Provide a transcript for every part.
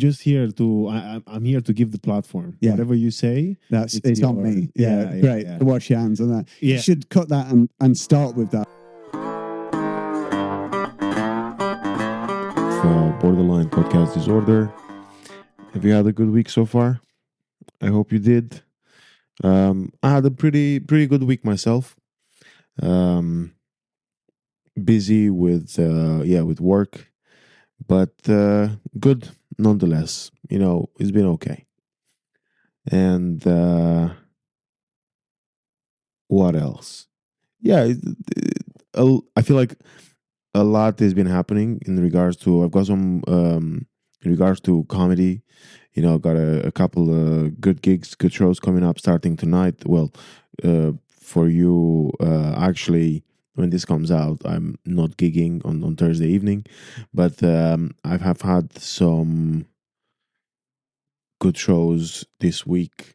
just here to I'm here to give the platform. Yeah. Whatever you say, It's on me. Yeah, great. yeah. Wash your hands on that. Yeah. You should cut that and start with that. Borderline podcast disorder. Have you had a good week so far? I hope you did. I had a pretty good week myself. Busy with with work, but good nonetheless. It's been okay. And what else? Yeah, I feel like a lot has been happening in regards to. I've got some in regards to comedy. I've got a couple of good gigs, good shows coming up starting tonight. Well, for you, actually, when this comes out, I'm not gigging on Thursday evening, but I have had some good shows this week,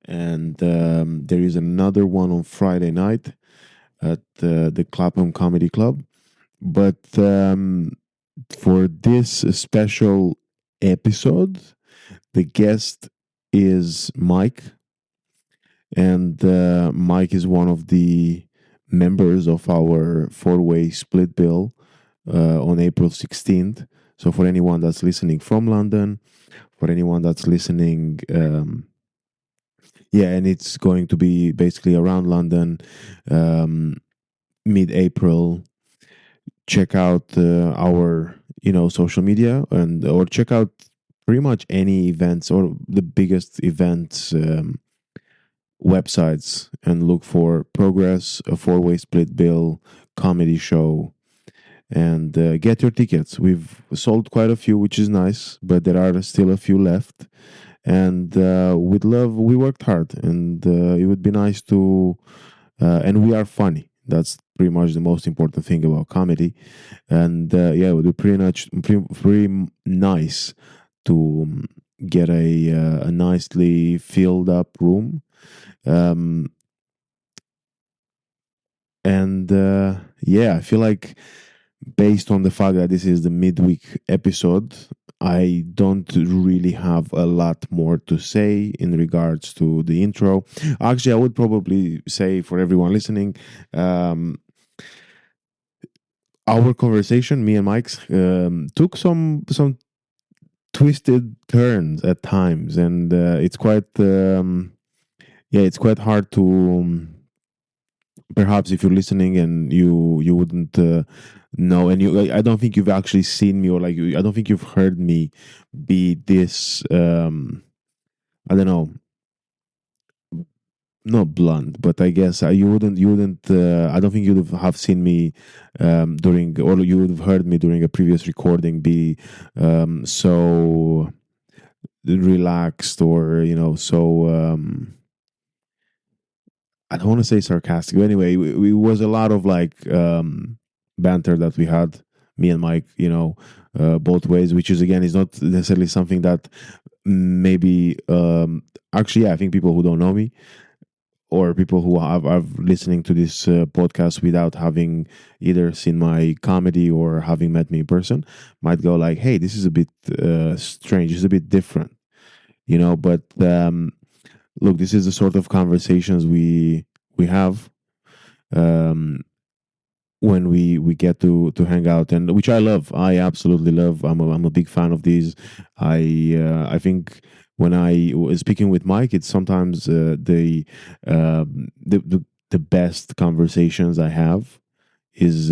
and there is another one on Friday night at the Clapham Comedy Club. But for this special episode, the guest is Mike, and Mike is one of the members of our four-way split bill on April 16th. So for anyone that's listening from London, for anyone that's listening, and it's going to be basically around London, mid-April. Check out our social media or check out pretty much any events or the biggest events websites and look for Progress, a four-way split bill comedy show, and get your tickets. We've sold quite a few, which is nice, but there are still a few left, and we worked hard, and it would be nice to and we are funny. That's pretty much the most important thing about comedy, and it would be pretty nice to get a nicely filled up room, and I feel like based on the fact that this is the midweek episode, I don't really have a lot more to say in regards to the intro. Actually, I would probably say for everyone listening, our conversation, me and Mike's, took some twisted turns at times, and it's quite it's quite hard to perhaps if you're listening and you wouldn't know, and I don't think you've actually seen me, or I don't think you've heard me be this I don't know, not blunt, but I guess you wouldn't I don't think you'd have seen me during, or you would have heard me during a previous recording be so relaxed, or so I don't want to say sarcastic, but anyway, it was a lot of banter that we had, me and Mike, both ways, which is again is not necessarily something that maybe actually I think people who don't know me, or people who are listening to this podcast without having either seen my comedy or having met me in person, might go like, hey, this is a bit strange, it's a bit different, but look, this is the sort of conversations we have when we get to hang out, and which I love. I absolutely love. I'm a big fan of these. I think when I was speaking with Mike, it's sometimes the best conversations I have is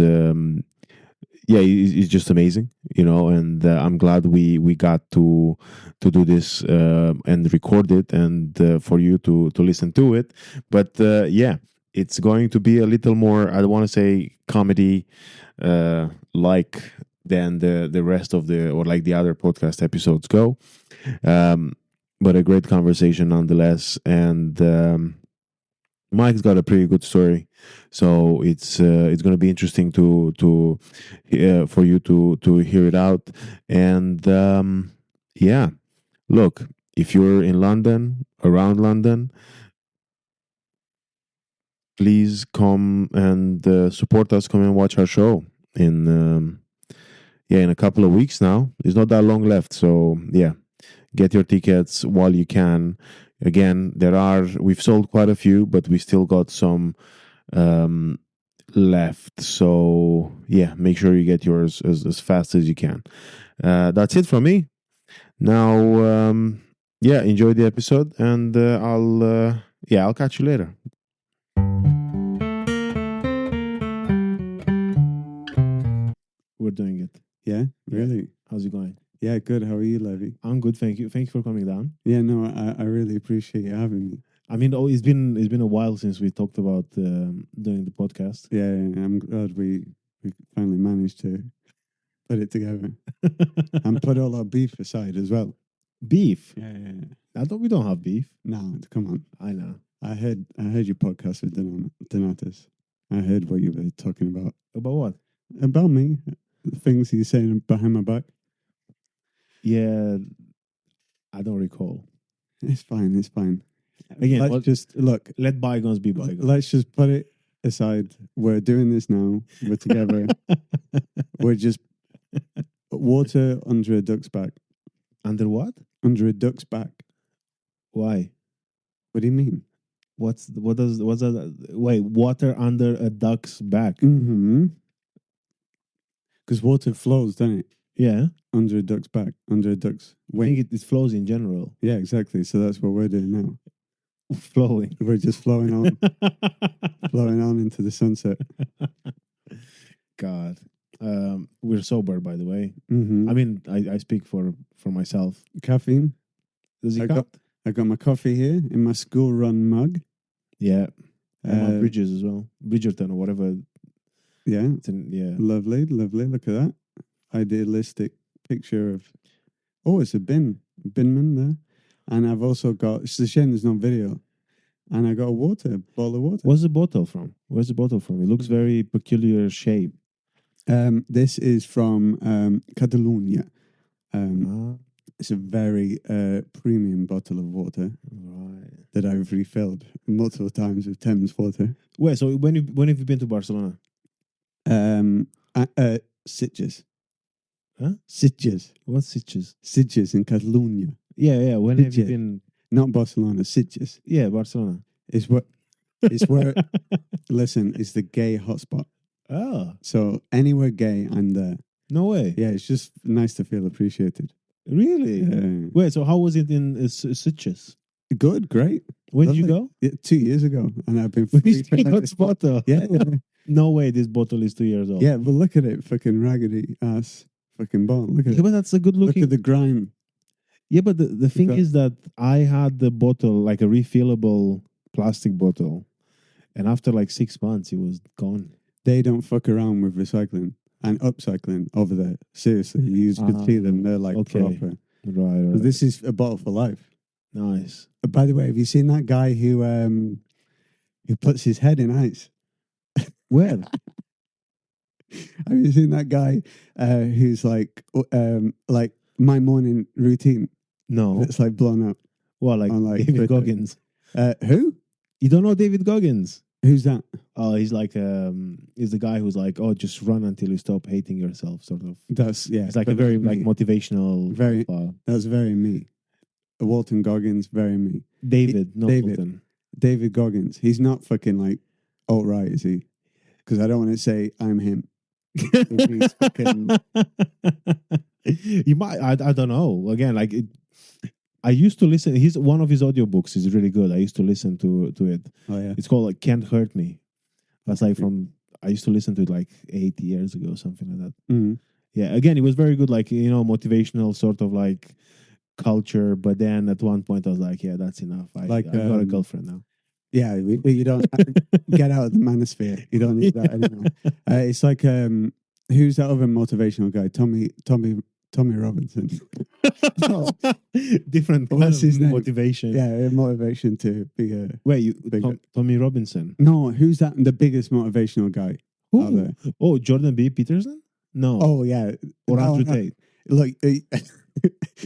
it's just amazing, and I'm glad we got to do this and record it, and for you to listen to it. But it's going to be a little more, I don't want to say comedy like than the rest of or like the other podcast episodes go, but a great conversation nonetheless. And Mike's got a pretty good story, so it's going to be interesting to for you to hear it out. And look, if you're in London, around London, please come and support us. Come and watch our show in a couple of weeks now. There's not that long left, so yeah. Get your tickets while you can. Again, we've sold quite a few, but we still got some left. So yeah, make sure you get yours as fast as you can. That's it from me. Now, yeah, enjoy the episode, and I'll catch you later. We're doing it. Yeah, really. How's it going? Yeah, good. How are you, Levy? I'm good, thank you. Thank you for coming down. Yeah, no, I really appreciate you having me. I mean, it's been a while since we talked about doing the podcast. Yeah, I'm glad we finally managed to put it together and put all our beef aside as well. Beef? Yeah. I thought we don't have beef. No, come on. I know. I heard your podcast with Donatus. I heard what you were talking about. About what? About me. The things you're saying behind my back. Yeah, I don't recall. It's fine. Again, let's just look. Let bygones be bygones. Let's just put it aside. We're doing this now. We're together. We're just water under a duck's back. Under what? Under a duck's back. Why? What do you mean? What's that? Wait, water under a duck's back? Mm-hmm. Because water flows, doesn't it? Yeah. Under a duck's back, under a duck's wing. I think it flows in general. Yeah, exactly. So that's what we're doing now. Flowing. We're just flowing on, flowing on into the sunset. God. We're sober, by the way. Mm-hmm. I mean, I speak for myself. Caffeine. Does it I count? got my coffee here in my school run mug. Yeah. And Bridges as well. Bridgerton or whatever. Yeah. Yeah. Lovely. Look at that. Idealistic picture of... Oh, it's a binman there. And I've also got... It's a shame there's no video. And I got a bottle of water. Where's the bottle from? It looks very peculiar shape. This is from Catalonia. It's a very premium bottle of water that I've refilled multiple times with Thames water. Wait, so when have you been to Barcelona? Sitges. Huh? Sitges. What's Sitges? Sitges in Catalonia. Yeah. When have you been? Not Barcelona, Sitges. Yeah, Barcelona. It's where listen, it's the gay hotspot. Oh. So anywhere gay, I'm there. No way. Yeah, it's just nice to feel appreciated. Really? Wait, so how was it in Sitges? Good, great. When did you go? 2 years ago. And I've been this bottle. Yeah. No way this bottle is 2 years old. Yeah, but look at it, fucking raggedy ass fucking bottle. Look at it. But that's a good looking. Look at the grime. Yeah, but the thing is that I had the bottle, like a refillable plastic bottle, and after like 6 months, it was gone. They don't fuck around with recycling and upcycling over there. Seriously, you could see them. They're like proper. Right. But this is a bottle for life. Nice. By the way, have you seen that guy who puts his head in ice? Where? Have you seen that guy who's like my morning routine? No. It's like blown up. What, like David Twitter. Goggins? Who? You don't know David Goggins? Who's that? Oh, he's like he's the guy who's like, oh, just run until you stop hating yourself, sort of. That's It's like a very like motivational. That's very me. Walton Goggins, very me. David, not David. Walton. David Goggins. He's not fucking like alt-right, is he? Because I don't want to say I'm him. He's fucking... You might. I don't know. Again, like I used to listen. One of his audiobooks is really good. I used to listen to it. Oh yeah. It's called like Can't Hurt Me. That's like I used to listen to it like 8 years ago, something like that. Mm-hmm. Yeah. Again, it was very good. Like motivational sort of like culture. But then at one point, I was like, yeah, that's enough. I got a girlfriend now. Yeah, you don't get out of the manosphere. You don't need that anymore. It's like who's that other motivational guy? Tommy Robinson. Different What's his name? motivation. Yeah, motivation to be a... Wait, Tommy Robinson? No, who's that? The biggest motivational guy out there? Oh, Jordan B. Peterson? No. Oh, yeah. Or Andrew Tate? Look,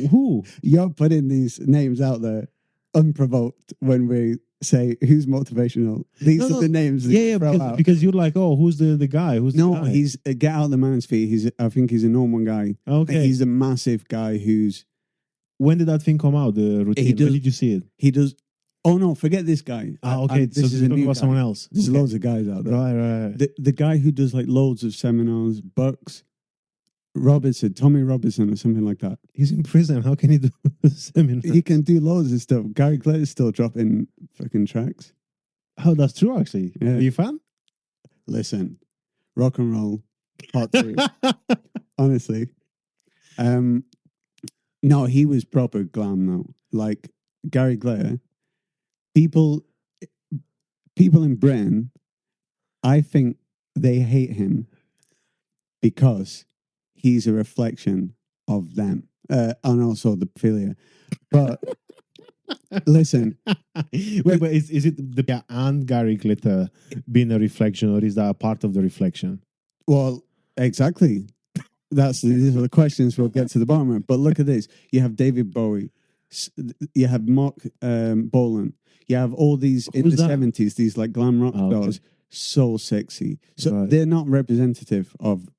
who? You're putting these names out there unprovoked when we say who's motivational. These are the names. Yeah, because you're like, oh, who's the guy? Who's the guy? He's get out of the man's feet. I think he's a normal guy. Okay, he's a massive guy who's when did that thing come out? The routine. does- When did you see it? He does. Oh no, forget this guy. Okay. This is a talking new about guy. someone else. There's Okay. loads of guys out there. Right. The guy who does like loads of seminars, Bucks, Tommy Robertson or something like that. He's in prison. How can he do seminars? He can do loads of stuff. Gary Glitter's still dropping fucking tracks. Oh, that's true. Actually, Yeah. Are you a fan? Listen, rock and roll, hot tea. Honestly, no, he was proper glam though. Like Gary Glitter, people in Britain, I think they hate him because he's a reflection of them, and also the pedophilia. But listen, Wait, but is it the and Gary Glitter being a reflection, or is that a part of the reflection? well, exactly. These are the questions we'll get to the bottom of. But look at this: you have David Bowie, you have Mark Bolan, you have all these in Who's the that? 70s, these like glam rock stars, so sexy. So they're not representative of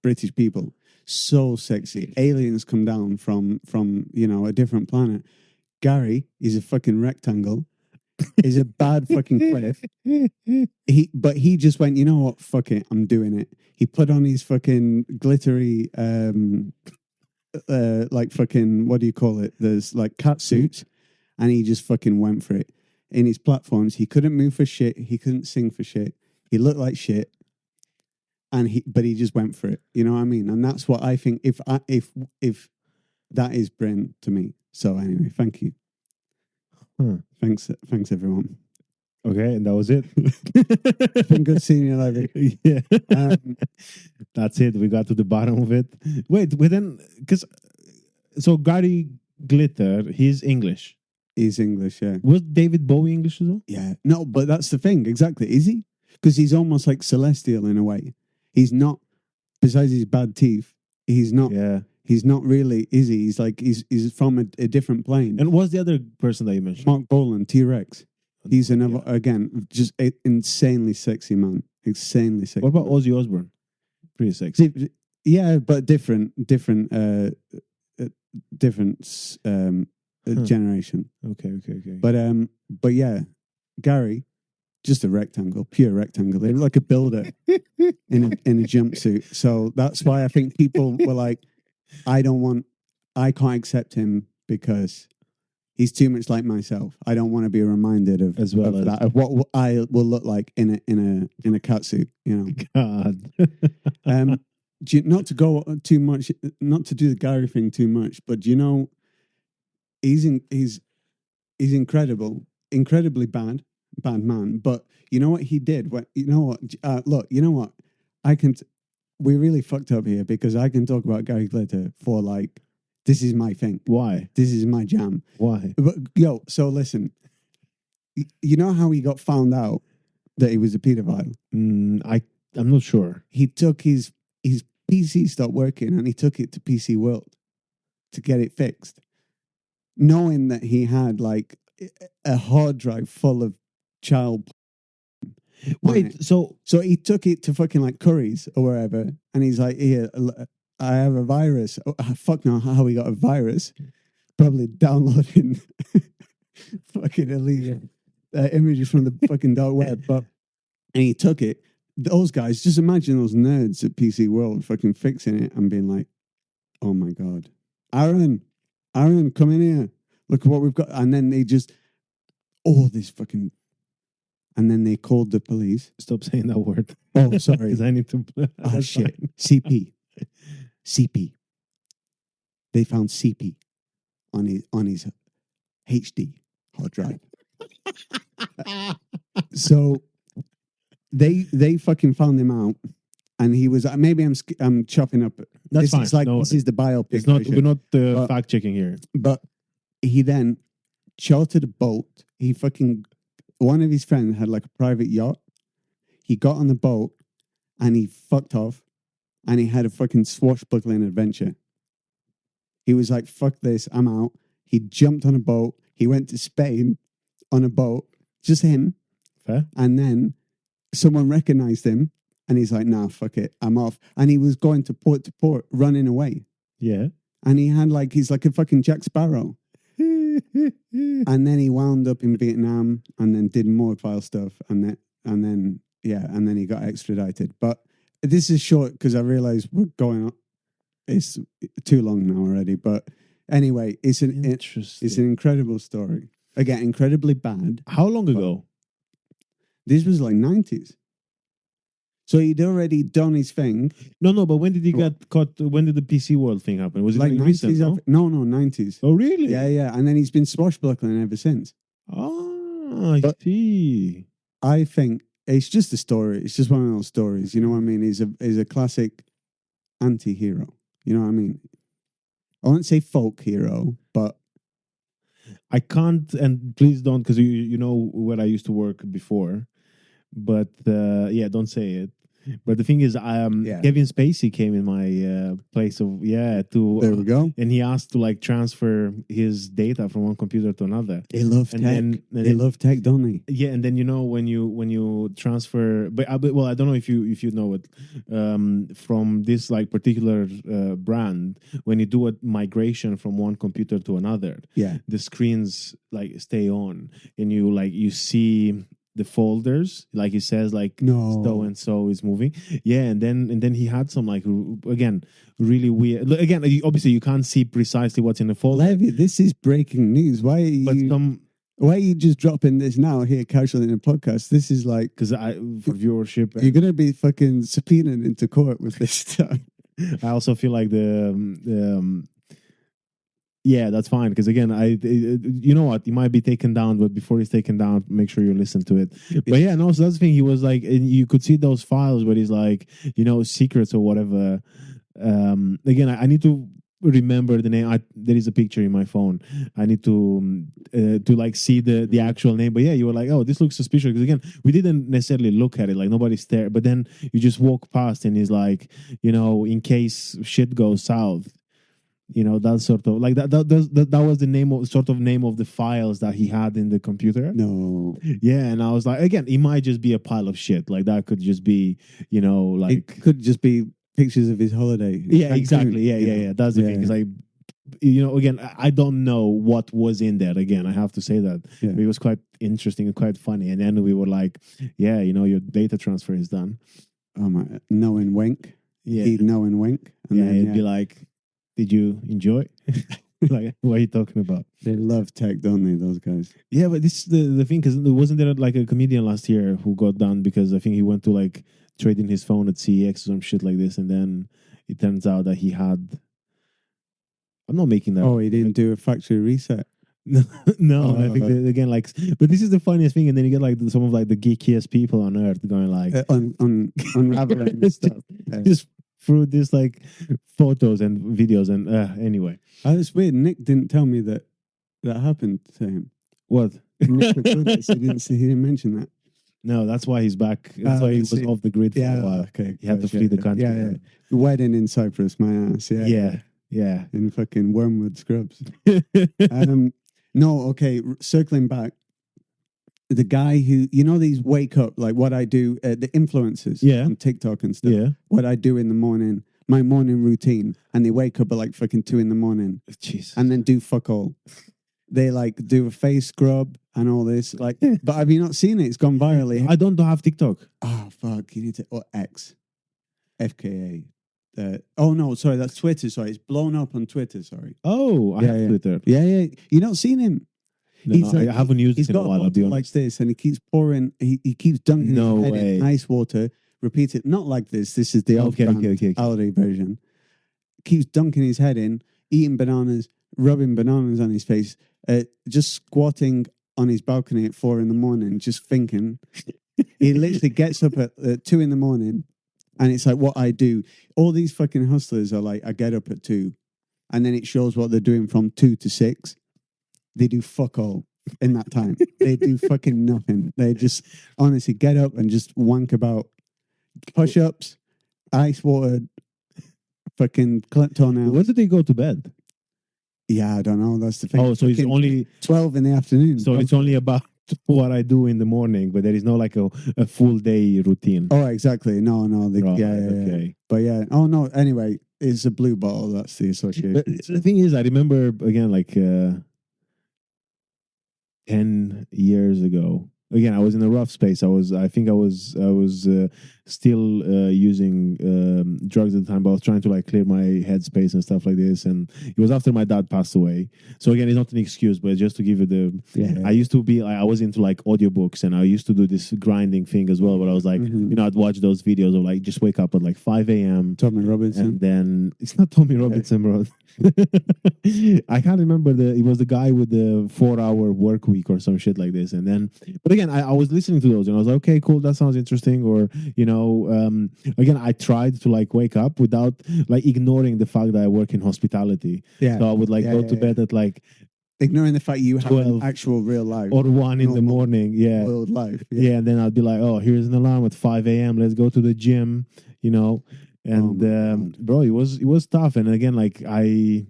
British people. So sexy. Aliens come down from a different planet. Gary is a fucking rectangle. Is a bad fucking cliff. But he just went, you know what? Fuck it, I'm doing it. He put on his fucking glittery, like fucking, what do you call it? There's like cat suits, and he just fucking went for it. In his platforms, he couldn't move for shit. He couldn't sing for shit. He looked like shit, but he just went for it. You know what I mean? And that's what I think. If that is Bryn to me. So anyway, thank you. Thanks everyone. Okay, and that was it. It's been good seeing you live. Yeah, that's it. We got to the bottom of it. Wait, then, so Gary Glitter, he's English. He's English, yeah. Was David Bowie English as well? Yeah. No, but that's the thing. Exactly. Is he? Because he's almost like celestial in a way. He's not, besides his bad teeth, he's not. Yeah. He's not really, is he? He's like, he's from a different plane. And what's the other person that you mentioned? Mark Bolan, T-Rex. He's another, again, just an insanely sexy man. Insanely sexy. What about Ozzy Osbourne? Pretty sexy. Yeah, but different generation. Okay. But yeah, Gary, just a rectangle, pure rectangle. They look like a builder in a jumpsuit. So that's why I think people were like, I can't accept him because he's too much like myself. I don't want to be reminded of what I will look like in a catsuit. You know. God. Not to go too much, not to do the Gary thing too much, but you know, he's incredible, incredibly bad man. But you know what he did? Look, you know what? We really fucked up here because I can talk about Gary Glitter for like, this is my thing. Why? This is my jam. Why? But so listen, you know how he got found out that he was a pedophile? I'm not sure. He took his PC stopped working and he took it to PC World to get it fixed, knowing that he had like a hard drive full of child. Wait, so he took it to fucking like Curry's or wherever, and he's like, "Here, I have a virus." Oh, fuck no, how he got a virus? Probably downloading fucking illegal images from the fucking dark web. And he took it. Those guys, just imagine those nerds at PC World fucking fixing it and being like, "Oh my god, Aaron, come in here. Look at what we've got." And then they just, this fucking. And then they called the police. Stop saying that word. Oh, sorry. Because I need to. Oh, shit. CP. They found CP on his HD hard drive. So they fucking found him out, and he was maybe I'm chopping up. That's fine. Is like this is the biopic. It's not. We're not fact checking here. But he then chartered a boat. One of his friends had like a private yacht. He got on the boat and he fucked off and he had a fucking swashbuckling adventure. He was like, fuck this, I'm out. He jumped on a boat. He went to Spain on a boat, just him. Fair. And then someone recognized him and he's like, nah, fuck it, I'm off. And he was going to port, running away. Yeah. and he's like a fucking Jack Sparrow. And then he wound up in Vietnam and then did more file stuff and then he got extradited. But this is short because I realize we're going on. It's too long now already. But anyway, it's an incredible story. Again, incredibly bad. How long ago? This was like 90s. So he'd already done his thing. No, but when did he get caught? When did the PC World thing happen? Was it like 90s? recent? No, 90s. Oh, really? Yeah. And then he's been swashbuckling ever since. Oh, I see. I think it's just a story. It's just one of those stories. You know what I mean? He's a classic anti-hero. You know what I mean? I won't say folk hero, but I can't, and please don't, because you know where I used to work before. But don't say it. But the thing is, Kevin Spacey came in my place of there we go. And he asked to like transfer his data from one computer to another. They love tech. They love tech, don't they? Yeah, and then when you transfer, but I don't know if you know it from this like particular brand. When you do a migration from one computer to another, the screens like stay on, and you see the folders, like it says, like so and so is moving. Yeah, and then he had some like again really weird. Again, obviously you can't see precisely what's in the folder. Levy, this is breaking news. Why are you just dropping this now here casually in a podcast? This is like because for viewership. You're gonna be fucking subpoenaed into court with this stuff. I also feel like yeah, that's fine. Because again, you know what, he might be taken down, but before he's taken down, make sure you listen to it. But yeah, no, so that's the thing. He was like, and you could see those files, but he's like, secrets or whatever. Again, I need to remember the name. There is a picture in my phone. I need to like see the actual name. But yeah, you were like, oh, this looks suspicious. Because again, we didn't necessarily look at it. Like nobody stared. But then you just walk past, and he's like, in case shit goes south. That sort of like that was the name of the files that he had in the computer. No. Yeah, and I was like, again, it might just be a pile of shit. Like that could just be, like it could just be pictures of his holiday. Yeah, exactly. Yeah. That's the thing. It's like, again, I don't know what was in there. Again, I have to say that it was quite interesting and quite funny. And then we were like, yeah, your data transfer is done. Oh my, no and wink. Yeah, he'd know and wink. And then it'd be like, did you enjoy? Like, what are you talking about? They love tech, don't they, those guys? Yeah, but this is the thing, because wasn't there like a comedian last year who got done because I think he went to like trade in his phone at CEX or some shit like this, and then it turns out that he had... I'm not making that... Oh, he didn't do a factory reset? No, I think again, like... But this is the funniest thing, and then you get like some of like the geekiest people on earth going like... unraveling stuff. Just through this like photos and videos and anyway. It's weird. Nick didn't tell me that happened to him. What? Nick he didn't mention that. No, that's why he's back. That's why he was off the grid for a while. Okay. He had to flee the country. Yeah. Wedding in Cyprus, my ass. Yeah. In fucking Wormwood Scrubs. No, okay. Circling back, the guy who, these wake up, like what I do, the influencers on TikTok and stuff. Yeah. What I do in the morning, my morning routine, and they wake up at like fucking 2 a.m. Jesus. And then do fuck all. They like do a face scrub and all this. Like, but have you not seen it? It's gone viral. I don't have TikTok. Oh fuck! You need to X, FKA. Oh no, sorry, that's Twitter. Sorry, it's blown up on Twitter. Sorry. Oh, I have Twitter. Yeah. You not seen him? No, I haven't used it in a while. I'll be honest. Like this, and he keeps pouring. He keeps dunking his head in ice water. Repeat it, not like this. This is the okay. Aldi version. Keeps dunking his head in, eating bananas, rubbing bananas on his face, just squatting on his balcony at 4 a.m, just thinking. He literally gets up at 2 a.m, and it's like what I do. All these fucking hustlers are like, I get up at 2, and then it shows what they're doing from 2 to 6. They do fuck all in that time. They do fucking nothing. They just honestly get up and just wank about. Push-ups, ice water, fucking clip toenails. When did they go to bed? Yeah, I don't know. That's the thing. Oh, so it's only 12 in the afternoon. So it's only about what I do in the morning, but there is no like a full day routine. Oh, exactly. No. Okay. But yeah. Oh no. Anyway, It's a blue bottle. That's the But association. the thing is, I remember again, like 10 years ago. Again, I was in a rough space. I think I was still using drugs at the time, but I was trying to like clear my headspace and stuff like this. And it was after my dad passed away. So again, it's not an excuse, but just to give you the, I used to be, I was into like audiobooks, and I used to do this grinding thing as well. But I was like, you know, I'd watch those videos of like, just wake up at like 5 a.m. Tommy Robinson. And then it's not Tommy Robinson, bro. I can't remember it was the guy with the 4-hour work week or some shit like this. And then, but again, I was listening to those and I was like, okay, cool, that sounds interesting. Or, you know, again, I tried to like wake up without like ignoring the fact that I work in hospitality. Yeah. So I would like go to bed at like, ignoring the fact you have 12 an actual real life or 1 in the morning. Yeah. world life. Yeah. And then I'd be like, oh, here's an alarm at 5 a.m. Let's go to the gym, you know. And bro, it was tough. And again, like I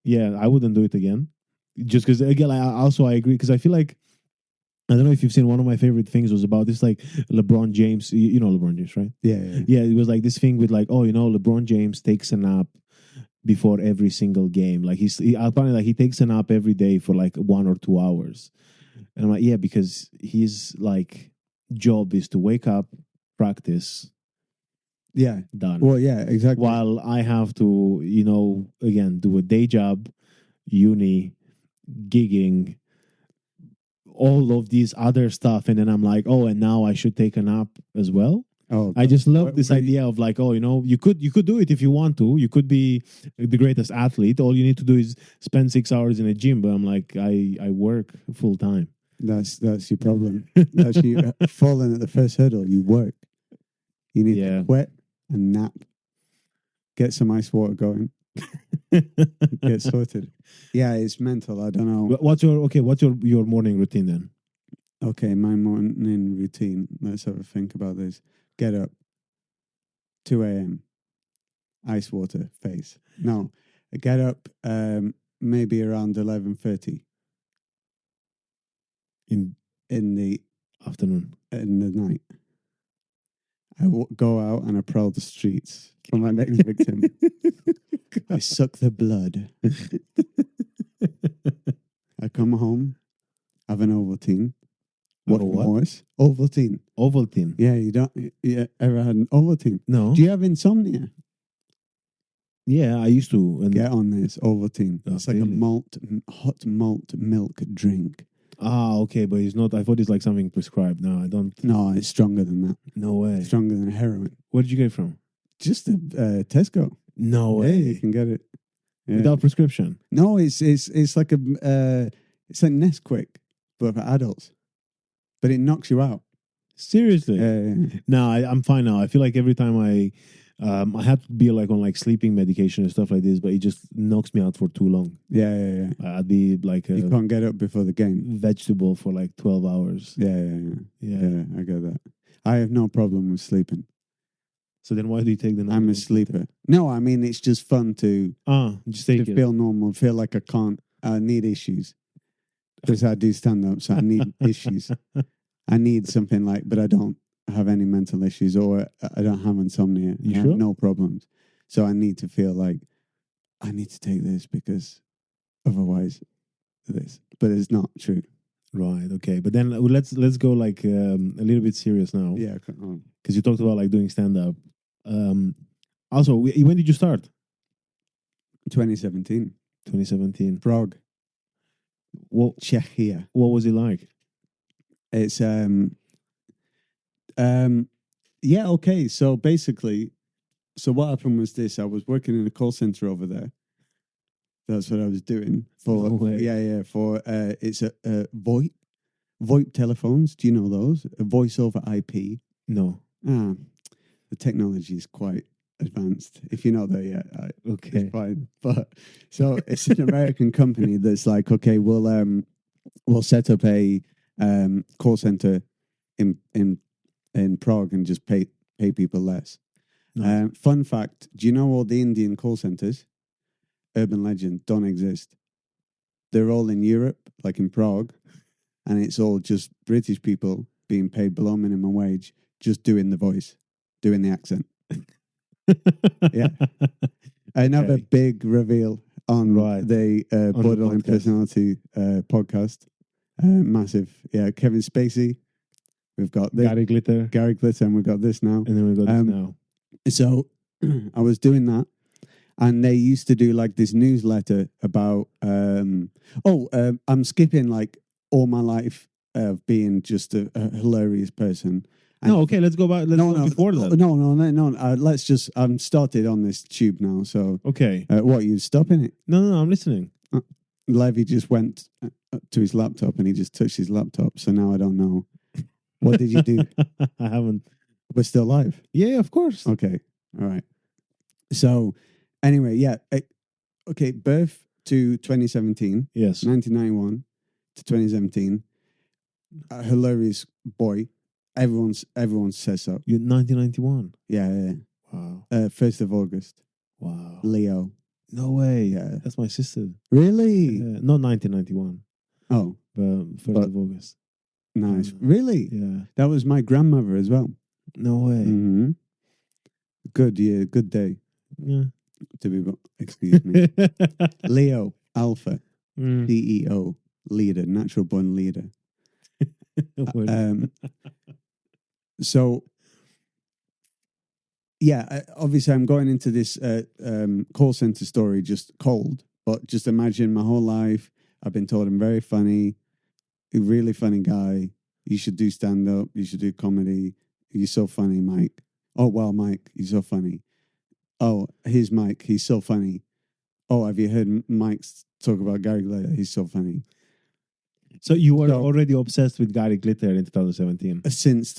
wouldn't do it again. Just because again, I agree, because I feel like, I don't know if you've seen, one of my favorite things was about this like LeBron James. You know LeBron James, right? Yeah. It was like this thing with like, oh, you know, LeBron James takes a nap before every single game. Like apparently like he takes a nap every day for like 1 or 2 hours. And I'm like, yeah, because his like job is to wake up, practice. Yeah. Done. Well, yeah, exactly. While I have to, you know, again, do a day job, uni, gigging, all of these other stuff. And then I'm like, oh, and now I should take a nap as well. Oh, I just love this idea of like, oh, you know, you could do it if you want to. You could be the greatest athlete. All you need to do is spend 6 hours in a gym. But I'm like, I work full time. That's your problem. That's you falling at the first hurdle. You work. You need to quit and nap. Get some ice water going. Get sorted. Yeah, it's mental. I don't know. What's your morning routine then? Okay, my morning routine. Let's have a think about this. Get up. 2 a.m. Ice water face. No, get up maybe around 11:30 in the afternoon, in the night. I go out and I prowl the streets for my next victim. I suck the blood. I come home, have an Ovaltine. What? Ovaltine. Ovaltine. Yeah, you don't. Yeah, ever had an Ovaltine? No. Do you have insomnia? Yeah, I used to. And get on this Ovaltine. It's like a hot malt milk drink. Ah, okay, but it's not. I thought it's like something prescribed. No, I don't. No, it's stronger than that. No way. It's stronger than heroin. Where did you get it from? Just a Tesco. No way. Yeah, you can get it without prescription. No, it's like it's like Nesquik, but for adults. But it knocks you out. Seriously? No, I'm fine now. I feel like every time I have to be like on like sleeping medication and stuff like this, but it just knocks me out for too long. Yeah. I'd be like you can't get up before the game. Vegetable for like 12 hours. Yeah. I get that. I have no problem with sleeping. So then why do you take the night? I'm a sleeper. No, I mean it's just fun to just take feel normal, feel like I need issues. Because I do stand up, so I need issues. I need something like, but I don't have any mental issues, or I don't have insomnia. You I sure? have no problems. So I need to feel like I need to take this because otherwise this. But it's not true. Right. Okay. But then let's go like a little bit serious now. Yeah. Because you talked about like doing stand up. Also, when did you start? 2017. 2017. Prague. What? Czechia. What was it like? It's yeah, okay. So basically, what happened was this: I was working in a call center over there. That's what I was doing for. No way. Yeah. For it's a VoIP telephones. Do you know those? A voice over IP. No. The technology is quite advanced. If you're not there yet, okay, it's fine. But so it's an American company that's like, okay, we'll set up a call center in Prague and just pay people less. Nice. Fun fact: do you know all the Indian call centers? Urban legend, don't exist. They're all in Europe, like in Prague, and it's all just British people being paid below minimum wage, just doing the voice, doing the accent. Yeah. Another Okay. big reveal on the Borderline podcast. Personality podcast. Massive. Yeah, Kevin Spacey. We've got this. Gary Glitter. Gary Glitter, and we've got this now. And then we got this now. So I was doing that, and they used to do like this newsletter about. I'm skipping like all my life of being just a hilarious person. And No, okay, let's go back. Let's go before that. No. Let's just. I'm started on this tube now. So Okay. what, you stopping it? No, I'm listening. Levy just went to his laptop and he just touched his laptop. So now I don't know. What did you do? I haven't. We're still live. Yeah, of course. Okay. All right. So anyway, yeah. Okay. Birth to 2017. Yes. 1991 to 2017. A hilarious boy. Everyone says so. You 1991. Yeah. Wow. 1st of August. Wow. Leo. No way. Yeah. That's my sister. Really? Not 1991. Oh, But 1st of August. nice. Really? Yeah. That was my grandmother as well. No way. Mm-hmm. Good year. Good day. Yeah. To be, excuse me. Leo, Alpha, Mm. CEO, leader, natural born leader. So, yeah, obviously I'm going into this call center story just cold, but just imagine my whole life. I've been told I'm very funny, a really funny guy. You should do stand up. You should do comedy. You're so funny, Mike. Oh, well, Mike, you're so funny. Oh, here's Mike. He's so funny. Oh, have you heard Mike talk about Gary Glitter? He's so funny. So you were already obsessed with Gary Glitter in 2017? Since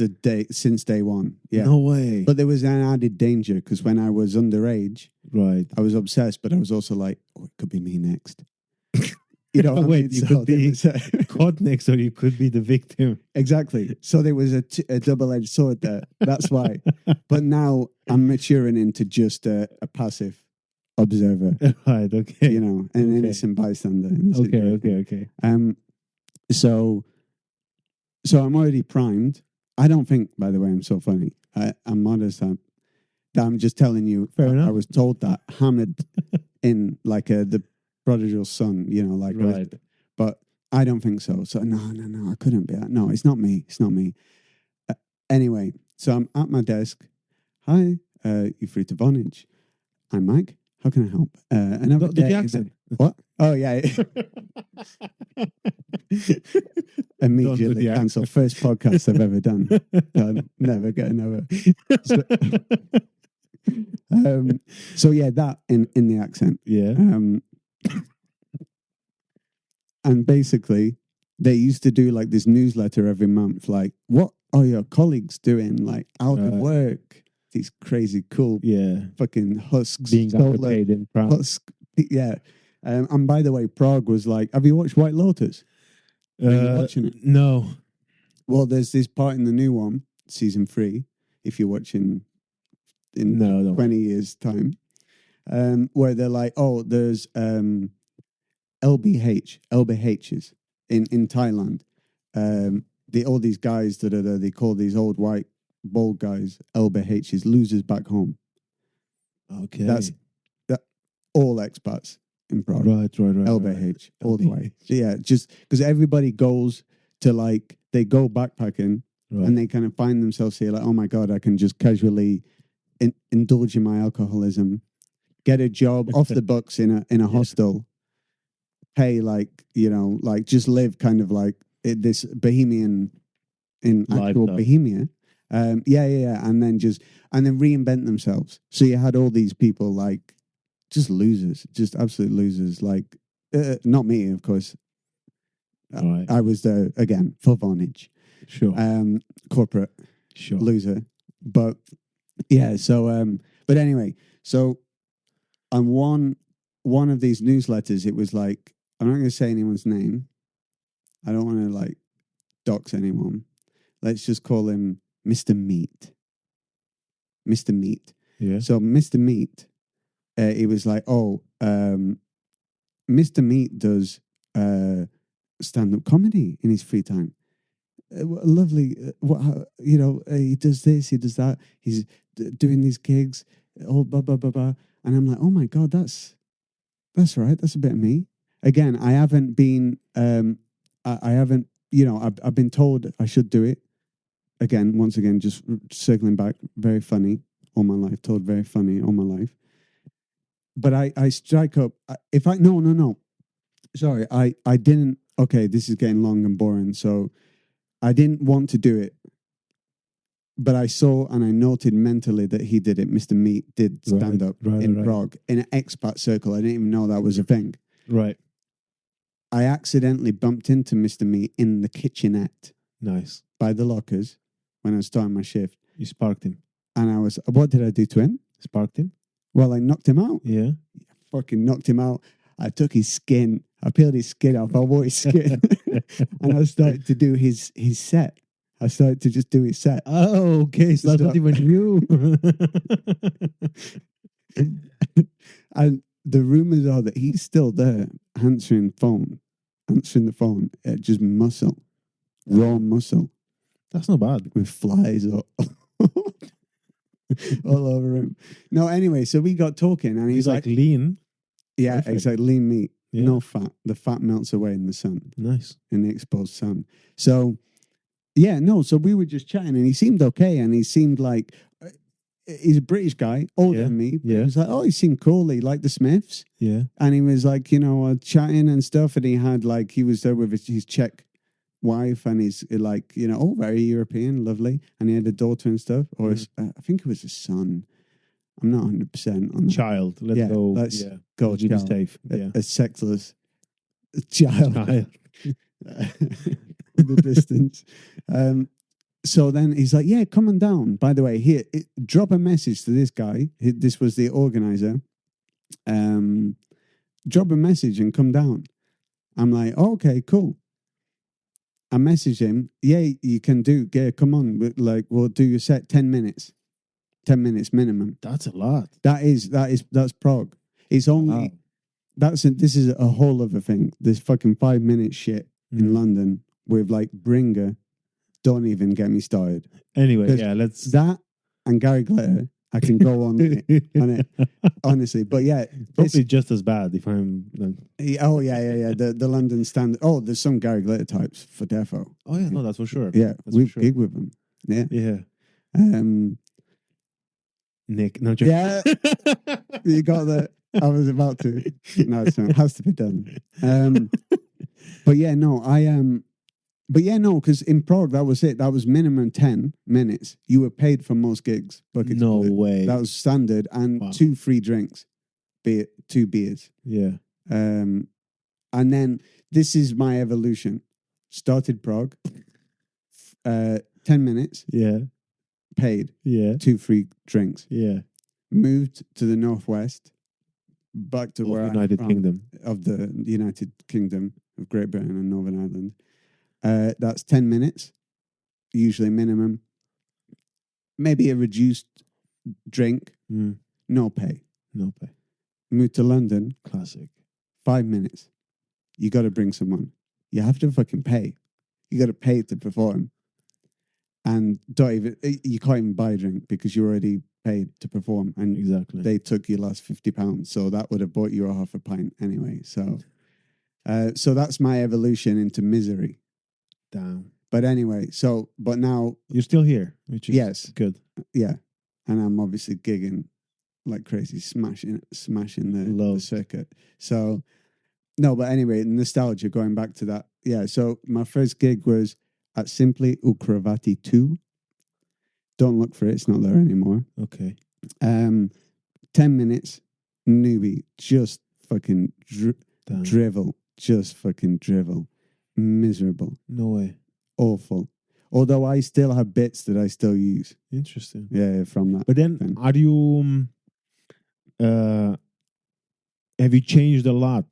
day one. Yeah. No way. But there was an added danger because when I was underage, Right. I was obsessed, but I was also like, oh, it could be me next. You know, wait, you could be caught next, or you could be the victim. Exactly. So there was a double-edged sword there. That's why. But now I'm maturing into just a passive observer. Right. Okay. You know, an innocent bystander. Okay. So I'm already primed. I don't think, by the way, I'm so funny. I'm modest. I'm just telling you. Fair enough. I was told that, hammered in like the prodigal son, you know, like, right. But I don't think so. So no, I couldn't be that. No, it's not me. Anyway, so I'm at my desk. Hi, you're free to Vonage. I'm Mike. How can I help? The accent. What? Oh, yeah. Immediately cancel. First podcast I've ever done. I'll never get another. So yeah, that in the accent. Yeah. And basically, they used to do like this newsletter every month. Like, what are your colleagues doing? Like, out of work. These crazy cool fucking husks. Being underpaid in Prague. Yeah. And by the way, Prague was like, have you watched White Lotus? Are you watching it? No. Well, there's this part in the new one, season 3, if you're watching in 20 years' time, where they're like, oh, there's LBHs in Thailand. All these guys that are there, they call these old white bald guys LBHs, losers back home. Okay. That's all expats in Prague. Right. LBH, all the way. Yeah, just because everybody goes to like, they go backpacking and they kind of find themselves here like, oh my God, I can just casually indulge in my alcoholism, get a job off the books in a hostel, pay like, you know, like just live kind of like this bohemian in actual Bohemia. And then reinvent themselves. So you had all these people like just losers, just absolute losers. Like not me, of course. I was there again for Vonage. Sure. Corporate. Sure. Loser. But yeah, so but anyway, so on one of these newsletters, it was like, I'm not going to say anyone's name. I don't want to like dox anyone. Let's just call him Mr. Meat. Mr. Meat. Yeah. So Mr. Meat, it was like, Mr. Meat does stand-up comedy in his free time. Lovely. He does this, he does that. He's doing these gigs. oh, blah, blah, blah, blah. And I'm like, oh my God, that's right. That's a bit of me. Again, I haven't been, I haven't, I've been told I should do it. Again, once again, just circling back, very funny all my life, told very funny all my life. But I strike up, no. Sorry, I didn't, okay, this is getting long and boring. So I didn't want to do it. But I saw and I noted mentally that he did it. Mr. Meat did stand up in Prague in an expat circle. I didn't even know that was a thing. Right. I accidentally bumped into Mr. Meat in the kitchenette. Nice. By the lockers when I was starting my shift. You sparked him. And what did I do to him? Sparked him? Well, I knocked him out. Yeah. Fucking knocked him out. I took his skin. I peeled his skin off. I wore his skin. And I started to do his set. I started to just do his set. Oh, okay. So that's not even you. And the rumors are that he's still there answering the phone. Just muscle. Raw muscle. That's not bad. With flies all over him. No, anyway, so we got talking and he's like lean. Yeah, Perfect. exactly. Lean meat. Yeah. No fat. The fat melts away in the sun. Nice. In the exposed sun. So, yeah, no, so we were just chatting and he seemed okay and he seemed like he's a British guy, older than me. But he was like, oh, he seemed cool. He liked the Smiths. Yeah. And he was like, chatting and stuff. And he was there with his Czech wife and he's like, very European, lovely. And he had a daughter and stuff. Or I think it was a son. I'm not 100% on that. Child. Let's go. Let's go Let's be child. safe. A sexless child. The distance. So then he's like, yeah, come on down. By the way, here, drop a message to this guy. This was the organizer. Drop a message and come down. I'm like, oh, okay, cool. I messaged him. Yeah, you can do. Yeah, come on. We'll do your set 10 minutes. 10 minutes minimum. That's a lot. That's Prague. It's only this is a whole other thing. This fucking 5-minute shit in London with like Bringer. Don't even get me started. Anyway, let's that and Gary Glitter. I can go on it, honestly. But yeah, probably just as bad if I'm. Oh yeah. The London standard. Oh, there's some Gary Glitter types for defo. Oh yeah, no, that's for sure. Yeah, we gig with them. Yeah. Nick, no joke. Yeah, you got that. I was about to. No, it has to be done. But yeah, no, because in Prague that was it. That was minimum 10 minutes. You were paid for most gigs. No way. That was standard, and 2 free drinks, 2 beers. Yeah. And then this is my evolution. Started Prague. 10 minutes. Yeah. Paid. Yeah. 2 free drinks. Yeah. Moved to the northwest. Back to where United Kingdom. Of the United Kingdom of Great Britain and Northern Ireland. That's 10 minutes, usually minimum. Maybe a reduced drink. No pay. Moved to London. Classic. 5 minutes. You got to bring someone. You have to fucking pay. You got to pay to perform. And you can't even buy a drink because you already paid to perform. And exactly, they took your last £50. So that would have bought you a half a pint anyway. So that's my evolution into misery. Damn. But anyway, but now you're still here, which is good. Yeah. And I'm obviously gigging like crazy, smashing the circuit. So, no, but anyway, nostalgia, going back to that. Yeah. So my first gig was at Simply Ukravati 2. Don't look for it. It's not there anymore. Okay. 10 minutes, newbie, just fucking drivel. Just fucking drivel. Miserable. No way. Awful. Although I still have bits that I still use. Interesting. Yeah, from that. But then, are you... have you changed a lot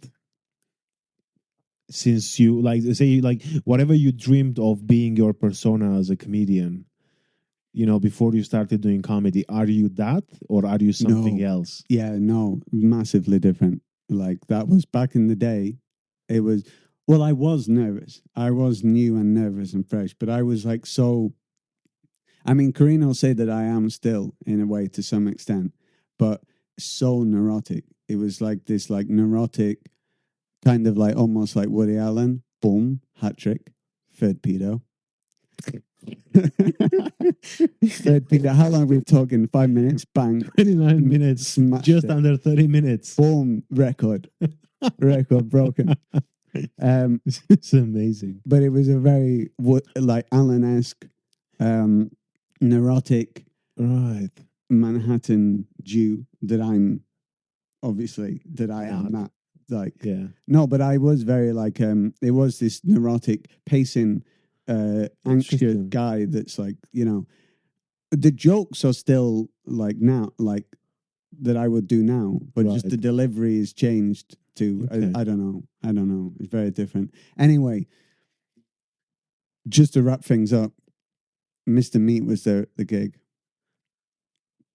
since you, whatever you dreamed of being your persona as a comedian, before you started doing comedy, are you that or are you something else? Yeah, no, massively different. Like, that was back in the day. It was... Well, I was nervous. I was new and nervous and fresh, but I was like Karyna will say that I am still, in a way, to some extent. but so neurotic. It was like this like neurotic kind of like almost like Woody Allen. Boom, hat trick, third pedo. Third pedo. How long are we talking? 5 minutes? Bang. 29 minutes. Smashed Just it. under 30 minutes. Boom, record. Record broken. It's amazing. But it was a very like Allen-esque, neurotic, Right. Manhattan Jew that I'm obviously that I am not. Like Yeah. no, but I was very like it was this neurotic, pacing, anxious Interesting. guy that's like, you know, the jokes are still like now like that I would do now, but just Right. the delivery is changed to Okay. I don't know. It's very different. Anyway, just to wrap things up, Mr. Meat was the gig.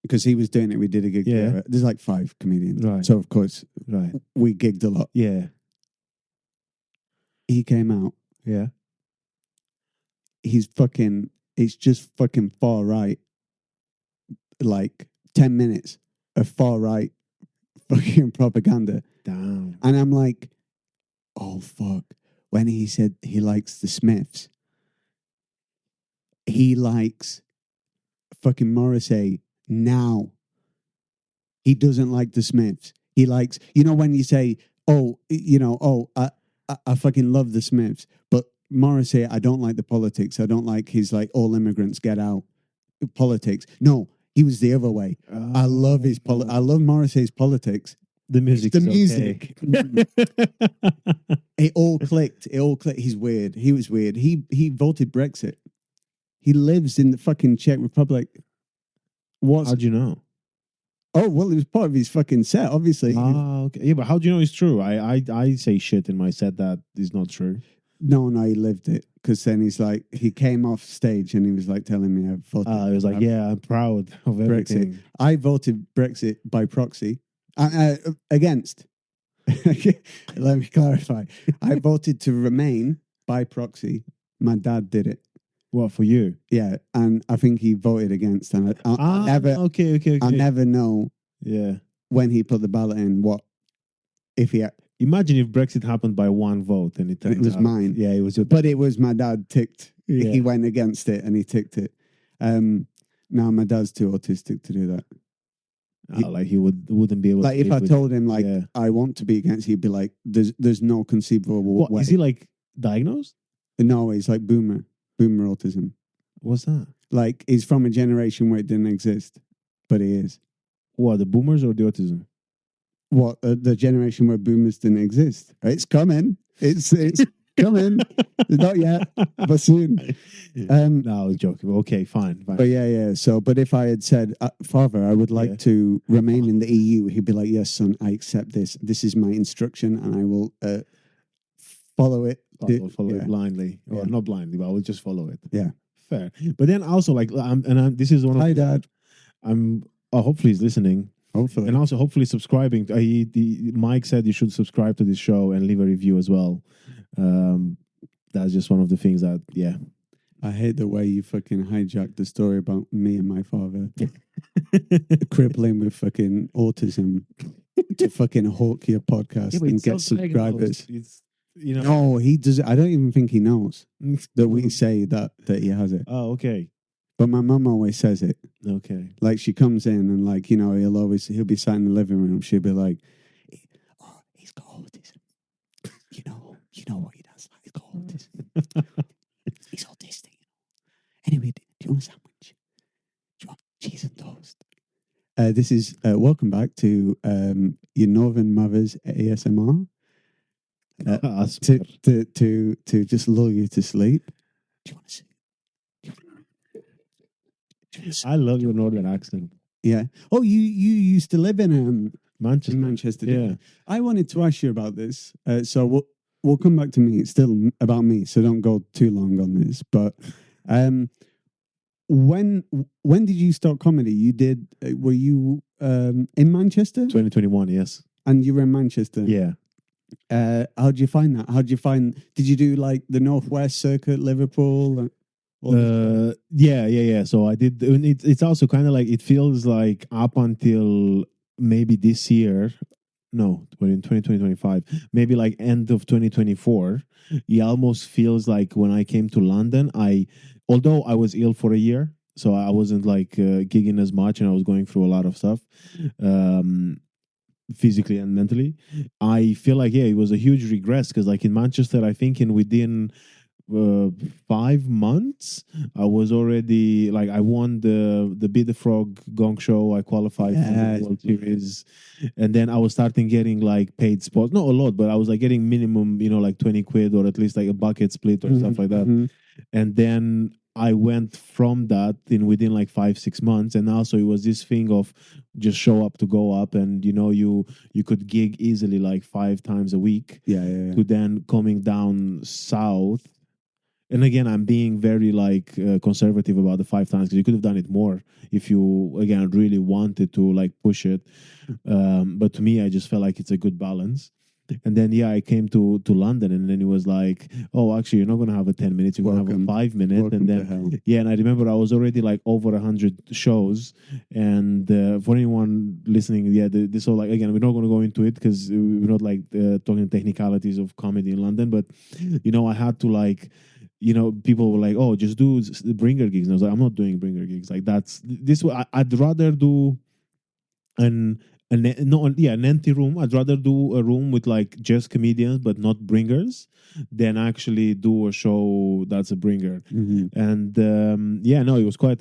Because he was doing it, we did a gig Yeah. together. There's like 5 comedians. Right. So, of course, Right. we gigged a lot. Yeah. He came out. Yeah. It's just fucking far right. Like 10 minutes of far right fucking propaganda. Damn. And I'm like, oh, fuck. When he said he likes the Smiths, he likes fucking Morrissey now. He doesn't like the Smiths. He likes, you know, when you say, I fucking love the Smiths, but Morrissey, I don't like the politics. I don't like his like all immigrants get out politics. No, he was the other way. I love I love Morrissey's politics. The music. The music. It all clicked. He's weird. He was weird. He voted Brexit. He lives in the fucking Czech Republic. How'd you know? Oh, well, it was part of his fucking set, obviously. Okay. Yeah, but how do you know it's true? I say shit in my set that is not true. No, he lived it. Because then he came off stage and he was like telling me I voted. He was like, yeah, I'm proud of everything. Brexit. I voted Brexit by proxy. Against. Let me clarify. I voted to remain by proxy. My dad did it. What, for you? Yeah, and I think he voted against. And I never. Okay. I never know. Yeah. When he put the ballot in, what if he? Imagine if Brexit happened by one vote and it was mine. Yeah, it was your. But it was my dad ticked. Yeah. He went against it and he ticked it. Now my dad's too autistic to do that. Like he wouldn't be able. Like to if I told him like I want to be against, he'd be like, "There's no conceivable way." Is he like diagnosed? No, he's like boomer autism. What's that? Like he's from a generation where it didn't exist, but he is. What, the boomers or the autism? What, the generation where boomers didn't exist? It's coming. It's coming. Not yet, but soon. No, I was joking. Okay, fine. But yeah. So, but if I had said, "Father, I would like to remain in the EU," he'd be like, "Yes, son, I accept this. This is my instruction, and I will follow it." Follow it blindly, or not blindly, but I will just follow it. Yeah, fair. But then also, like, this is one of. Hi, Dad. Hopefully he's listening. Hopefully, and also hopefully subscribing. Mike said you should subscribe to this show and leave a review as well. That's just one of the things that I hate the way you fucking hijacked the story about me and my father crippling with fucking autism to fucking hawk your podcast and get subscribers. No, he does. I don't even think he knows that we say that he has it. Oh, okay. But my mum always says it. Okay. Like she comes in and like, you know, he'll be sat in the living room. She'll be like, "Oh, he's got autism. You know what he does. Like, he's got autism. He's autistic. Anyway, do you want a sandwich? Do you want cheese and toast?" This is welcome back to your Northern Mother's ASMR. To just lull you to sleep. Do you want to see? I love your northern accent. Yeah. Oh, you used to live in Manchester. In Manchester. Yeah. I wanted to ask you about this. So we'll come back to me. It's still about me, so don't go too long on this. But when did you start comedy? You did. Were you in Manchester? 2021. Yes. And you were in Manchester. Yeah. How'd you find that? Did you do like the Northwest Circuit, Liverpool? Yeah. So I did, and it's also kind of like it feels like up until maybe this year. No, but in 2025, maybe like end of 2024, it almost feels like when I came to London, although I was ill for a year, so I wasn't like gigging as much, and I was going through a lot of stuff. Um, Physically and mentally, I feel like yeah, it was a huge regress because like in Manchester, I think in within uh, 5 months, I was already like I won the Be the Frog Gong Show. I qualified for the Yes. World Series, and then I was starting getting like paid spots. Not a lot, but I was like getting minimum, like 20 quid or at least like a bucket split or stuff like that. Mm-hmm. And then I went from that in within like 5 6 months, and also it was this thing of just show up to go up, and you could gig easily like 5 times a week Yeah. to then coming down south. And again, I'm being very like conservative about the 5 times because you could have done it more if you again really wanted to like push it. But to me, I just felt like it's a good balance. And then yeah, I came to London, and then it was like, oh, actually, you're not gonna have a 10 minutes, you're gonna have a Welcome. 5 minute, Welcome and to then hell. yeah, and I remember I was already like over 100 shows, and for anyone listening, yeah, this all like again, we're not gonna go into it because we're not like talking technicalities of comedy in London, but I had to like people were like, "Oh, just do bringer gigs." And I was like, "I'm not doing bringer gigs. Like that's this. I'd rather do an an empty room. I'd rather do a room with like just comedians, but not bringers, than actually do a show that's a bringer." Mm-hmm. And yeah, no, it was quite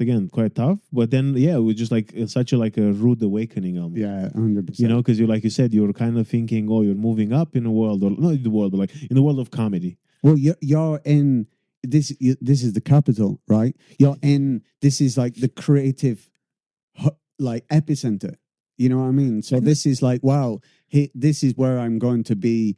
tough. But then yeah, it was just like such a rude awakening almost. Yeah, 100%. Because like you said, you're kind of thinking, oh, you're moving up in the world, or not in the world, but like in the world of comedy. Well, you're in this. This is the capital, right? You're in. This is like the creative, like epicenter. You know what I mean? So this is like, wow. This is where I'm going to be.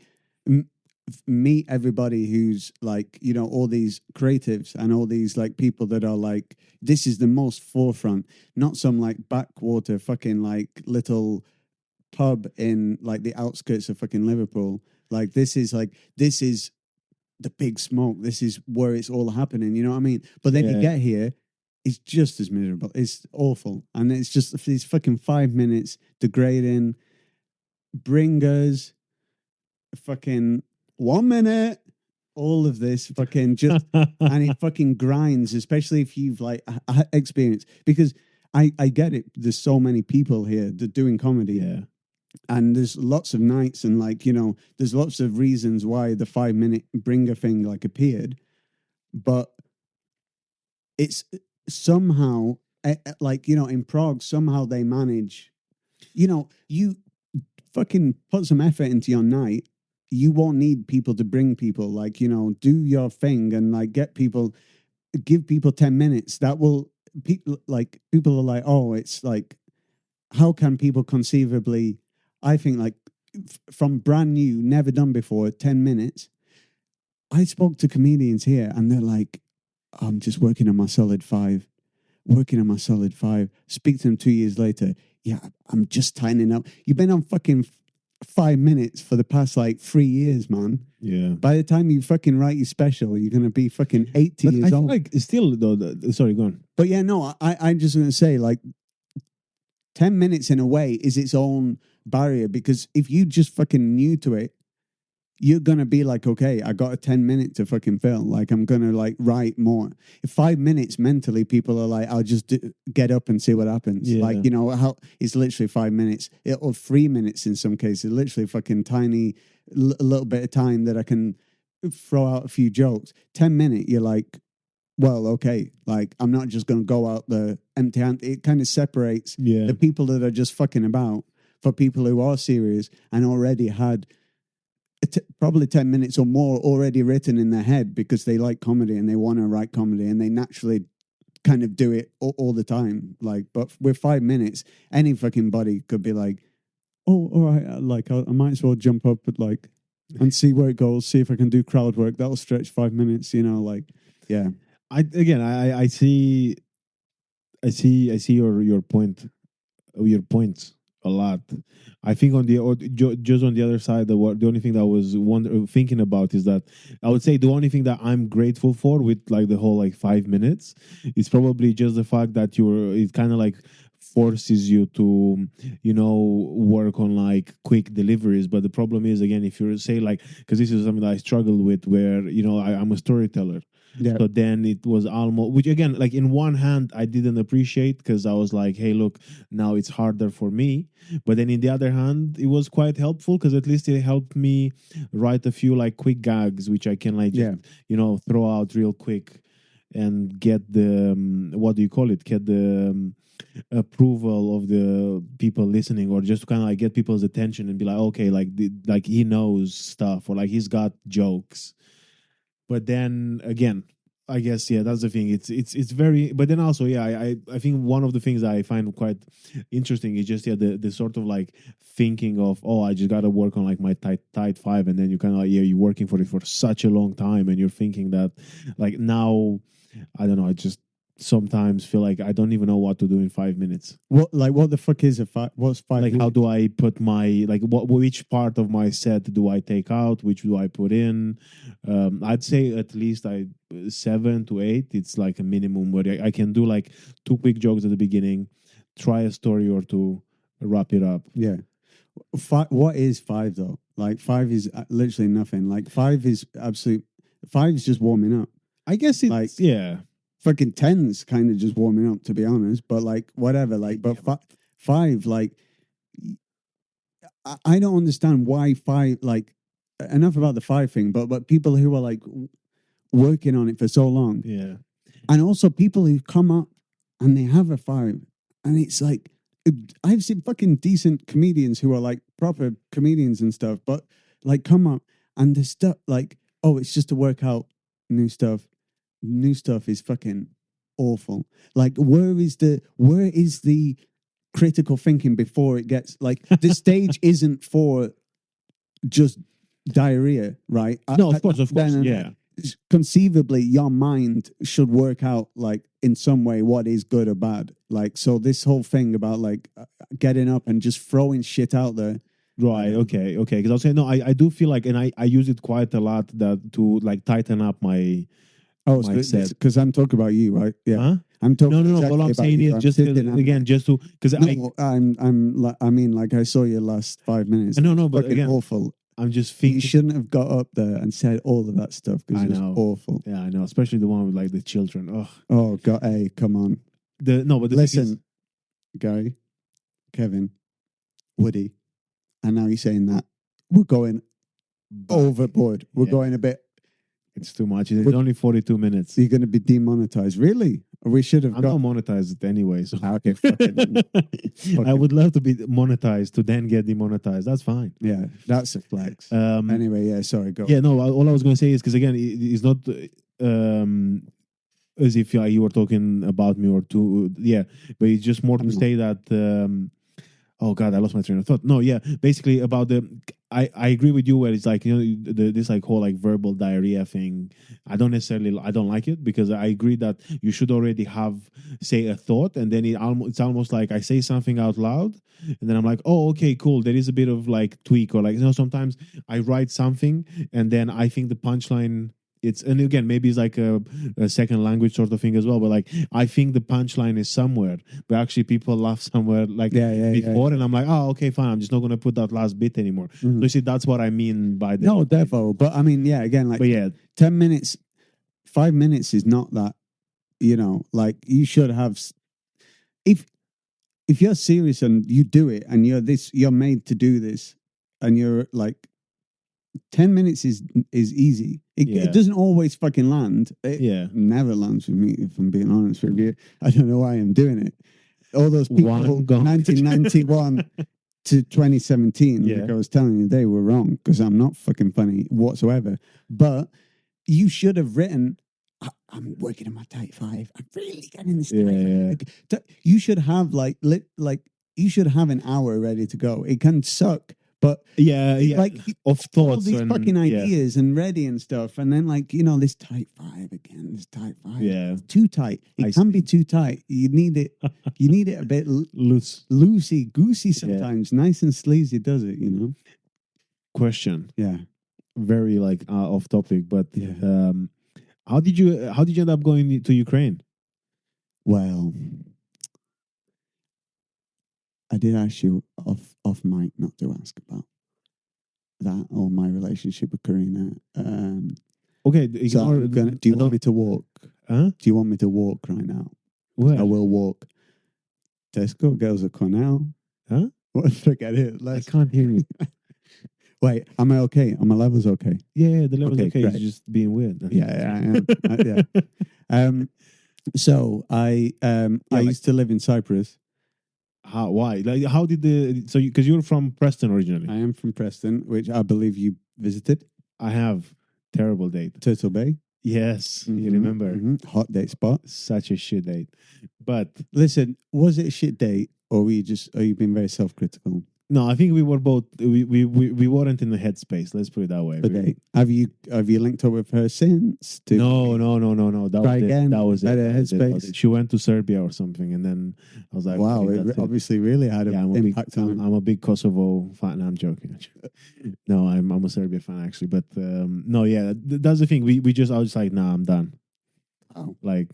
Meet everybody who's like, all these creatives and all these like people that are like, this is the most forefront, not some like backwater fucking like little pub in like the outskirts of fucking Liverpool. Like this is the big smoke. This is where it's all happening. You know what I mean? But then you get here, it's just as miserable. It's awful. And it's just these fucking 5 minutes degrading, bringers, fucking 1 minute, all of this fucking just, and it fucking grinds, especially if you've like experienced, because I get it. There's so many people here that doing comedy. Yeah. And there's lots of nights and like, there's lots of reasons why the 5 minute bringer thing like appeared. But it's somehow like, in Prague, somehow they manage, you fucking put some effort into your night. You won't need people to bring people, like, do your thing and like give people 10 minutes. That will, people are like, oh, it's like, how can people conceivably, I think like from brand new, never done before, 10 minutes. I spoke to comedians here and they're like, I'm just working on my solid five. Speak to them 2 years later. Yeah, I'm just tightening up. You've been on fucking 5 minutes for the past like 3 years, man. Yeah. By the time you fucking write your special, you're going to be fucking 80 But years I feel old. like still though. Sorry, go on. But yeah, no, I'm just going to say like 10 minutes in a way is its own barrier, because if you just fucking new to it, you're going to be like, okay, I got a 10 minute to fucking fill. Like, I'm going to like write more. If 5 minutes mentally, people are like, I'll just get up and see what happens. Yeah. Like, how it's literally 5 minutes or 3 minutes in some cases, literally fucking tiny, a little bit of time that I can throw out a few jokes. 10 minute, you're like, well, okay, like I'm not just going to go out the empty hand. It kind of separates the people that are just fucking about for people who are serious and already had probably 10 minutes or more already written in their head because they like comedy and they want to write comedy and they naturally kind of do it all the time. Like, but with 5 minutes, any fucking body could be like, oh, all right, like I might as well jump up at like and see where it goes, see if I can do crowd work. That'll stretch 5 minutes, like, yeah. I see your point, your points. a lot. I think just on the other side, the only thing that I was thinking about is that I would say the only thing that I'm grateful for with like the whole like 5 minutes is probably just the fact that it kind of like forces you to work on like quick deliveries. But the problem is, again, if you say like, because this is something that I struggled with, where I'm a storyteller. Yeah. So then it was almost, which again, like in one hand, I didn't appreciate, because I was like, hey, look, now it's harder for me. But then in the other hand, it was quite helpful, because at least it helped me write a few like quick gags, which I can like just, throw out real quick and get the, what do you call it? Get the approval of the people listening, or just kind of like get people's attention and be like, okay, like he knows stuff, or like he's got jokes. But then again, I guess, yeah, that's the thing. It's very, but then also, yeah, I think one of the things I find quite interesting is just, yeah, the sort of like thinking of, oh, I just got to work on like my tight five, and then you kind of like, yeah, you're working for it for such a long time, and you're thinking that like now, I don't know, I just sometimes feel like I don't even know what to do in 5 minutes. What the fuck is what's 5 Like, minutes? how do I put my, like, which part of my set do I take out? Which do I put in? I'd say at least 7 to 8. It's like a minimum where I can do like 2 quick jokes at the beginning, try a story or two, wrap it up. Yeah. What is 5 though? Like 5 is literally nothing. Like 5 is absolute. 5 is just warming up. I guess it's like, yeah. Fucking 10's kind of just warming up, to be honest. But like whatever. Like, but 5, like, I don't understand why 5. Like, enough about the 5 thing. But people who are like working on it for so long. Yeah. And also people who come up and they have a 5, and it's like, I've seen fucking decent comedians who are like proper comedians and stuff, but like come up and the stuff like, oh, it's just to work out new stuff. New stuff is fucking awful. Like, where is the critical thinking before it gets like, the stage isn't for just diarrhea, right? No, of course, yeah. Conceivably your mind should work out like in some way what is good or bad. Like, so this whole thing about like getting up and just throwing shit out there, right? Okay, because I'll say, no, I do feel like, and I use it quite a lot, that to like tighten up my set, because I'm talking about you, right? Yeah. Huh? I'm talking. No. What I'm saying is just again, just to, because I mean, like, I saw your last 5 minutes. No, but fucking again, awful. I'm just thinking, you shouldn't have got up there and said all of that stuff, because it was awful. Yeah, I know, especially the one with like the children. Oh God, hey, come on. But listen, Gary, Kevin, Woody, and now you're saying that we're going overboard. We're going a bit. It's too much. It's only 42 minutes. You're going to be demonetized. Really? We should have. I'm not monetized anyway. So. Okay, fucking. I would love to be monetized to then get demonetized. That's fine. Yeah, that's a flex. Anyway, yeah, sorry, go. Yeah, no, all I was going to say is, because again, it's not as if you were talking about me or two. Yeah, but it's just more to say that. Oh God, I lost my train of thought. No, yeah, basically about I agree with you where it's like, this like whole like verbal diarrhea thing. I don't like it, because I agree that you should already have, say, a thought, and then it's almost like I say something out loud, and then I'm like, oh, okay, cool. There is a bit of like tweak, or like, sometimes I write something and then I think the punchline. And again, maybe it's like a second language sort of thing as well. But like, I think the punchline is somewhere, but actually people laugh somewhere like before, and I'm like, oh, okay, fine. I'm just not going to put that last bit anymore. Mm-hmm. So you see, that's what I mean by the. No, defo. But I mean, yeah, again, like, 10 minutes, 5 minutes is not that. Like, you should have. If you're serious and you do it, and you're made to do this, and you're like. 10 minutes is easy. It doesn't always fucking land. It never lands with me, if I'm being honest with you. I don't know why I'm doing it. All those people, 1991 to 2017, like I was telling you, they were wrong, because I'm not fucking funny whatsoever. But you should have written, I'm working on my tight 5. I'm really getting this tight 5. You should have you should have an hour ready to go. It can suck, But yeah, like of all thoughts these and fucking yeah. ideas and ready and stuff, and then like this tight vibe again, this tight vibe. Yeah. It's too tight. It can be too tight. You need it. You need it a bit Loose. loosey goosey sometimes. Nice and sleazy does it. Question. Yeah. Very like off topic, but Yeah. how did you end up going to Ukraine? Well, I did ask you off mic not to ask about that or my relationship with Karyna. Okay, So do you want me to walk? Huh? Do you want me to walk right now? Where? I will walk. Tesco, girls at Cornell. Huh? What? Forget it. I can't hear you. Wait, am I okay? Are my levels okay? Yeah, the level's okay. great. It's just being weird. Yeah, I am. Yeah. So I used to live in Cyprus. How? Why? Like, how did because you're from Preston originally? I am from Preston, which I believe you visited. I have terrible date. Turtle Bay. Yes, you remember? Hot date spot. Such a shit date. But listen, was it a shit date, or are you being very self-critical? no, I think we were both. We weren't in the headspace. Let's put it that way. Okay. Have you linked up with her since? No. That try was again. It. That was Better it. headspace. She went to Serbia or something, and then I was like, wow, okay, it obviously really had an impact on her. I'm a big Kosovo fan. No, I'm joking. No, I'm a Serbia fan actually. But no, yeah, that's the thing. I was like, nah, I'm done. Oh. Like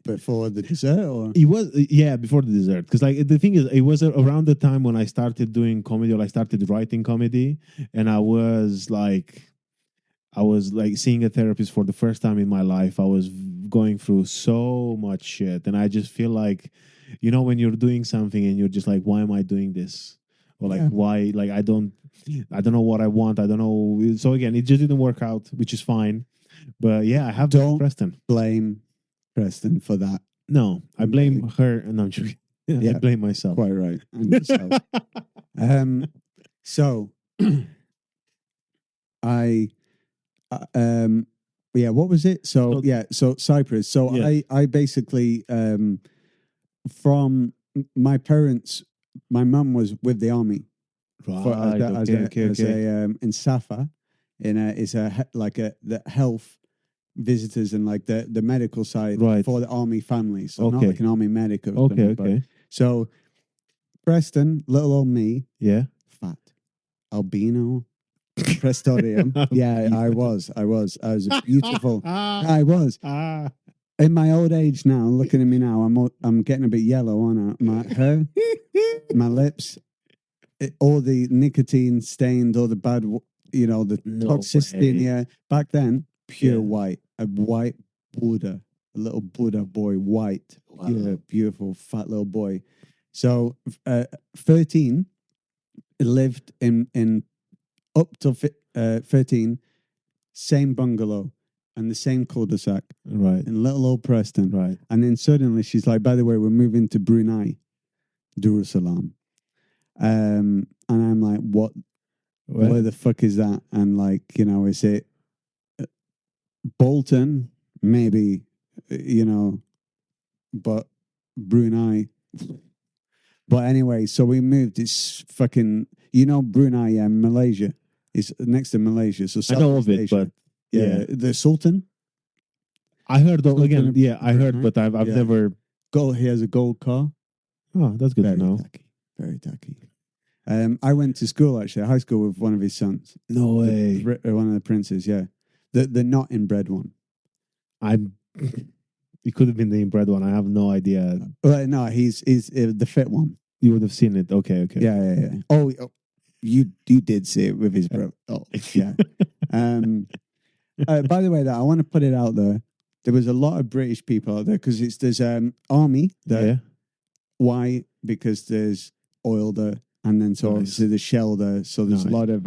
before the dessert, or it was before the dessert, because like the thing is, it was around the time when I started doing comedy, or I started writing comedy, and I was like seeing a therapist for the first time in my life. I was going through so much shit, and I just feel like, when you're doing something and you're just like, why am I doing this? Or like, why? Like, I don't know what I want. I don't know. So again, it just didn't work out, which is fine. But yeah, I have Preston. Blame Preston for that. No, I blame her. No, I'm joking. Yeah, I blame myself. Quite right. And yourself. So what was it? So Cyprus. So yeah. I basically from my parents, my mum was with the army. Right. In Safa, the health visitors and like the medical side for the army families. So not like an army medic. Okay. So Preston, little old me, fat, albino, Prestonium. Yeah, I was beautiful. I was. In my old age now, looking at me now, I'm getting a bit yellow on my hair, my lips, all the nicotine stained, all the bad, the toxicity in the air. Back then, pure white, a white Buddha, a little Buddha boy, white, beautiful, fat little boy. So, 13, lived in up to 13, same bungalow and the same cul-de-sac. Right. In little old Preston. Right. And then suddenly she's like, by the way, we're moving to Brunei, Darussalam. And I'm like, what? Where the fuck is that? And like, is it Bolton? Maybe, but Brunei. But anyway, so we moved. It's fucking, Brunei, Malaysia. It's next to Malaysia. So I know of it, Asia. but yeah, the Sultan. I heard again. Yeah, I heard, but I've never. He has a gold car. Oh, that's good to know. Tacky. Very tacky. I went to school actually, high school with one of his sons. No way. One of the princes. Yeah, the not inbred one. It could have been the inbred one. I have no idea. No, he's the fit one. You would have seen it. Okay. Yeah. Oh, you did see it with his bro. Oh, yeah. By the way, I want to put it out there. There was a lot of British people out there because there's army there. Yeah. Why? Because there's oil there, and then so obviously the Shell there. So there's a lot of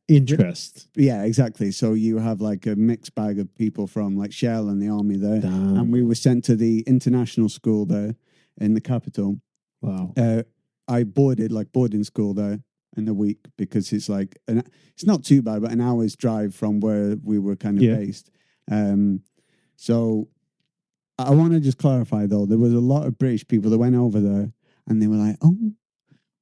interest. Yeah, exactly. So you have like a mixed bag of people from like Shell and the army there. Damn. And we were sent to the international school there in the capital. Wow. I boarding school there in the week because it's like it's not too bad, but an hour's drive from where we were kind of based. So I want to just clarify though, there was a lot of British people that went over there and they were like, oh,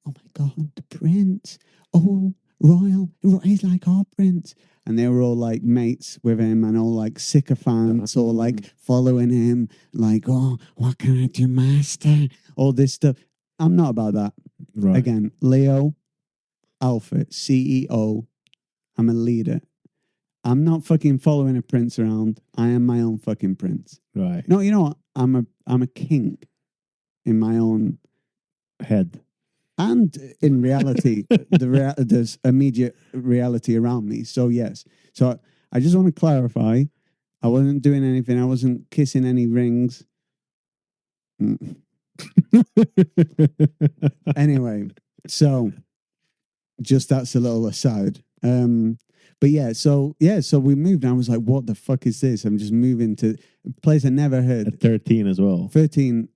oh my God, the prince. Oh, royal, he's like our prince. And they were all like mates with him and all like sycophants, all like following him, like, oh, what can I do, master? All this stuff. I'm not about that. Right. Again, Leo, Alpha, CEO. I'm a leader. I'm not fucking following a prince around. I am my own fucking prince. Right. No, you know what? I'm a king in my own Head. and in reality, there's immediate reality around me. So yes. So I just want to clarify. I wasn't doing anything. I wasn't kissing any rings. Anyway, so just that's a little aside. But so we moved. And I was like, "What the fuck is this?" I'm just moving to a place I never heard. At 13 as well. 13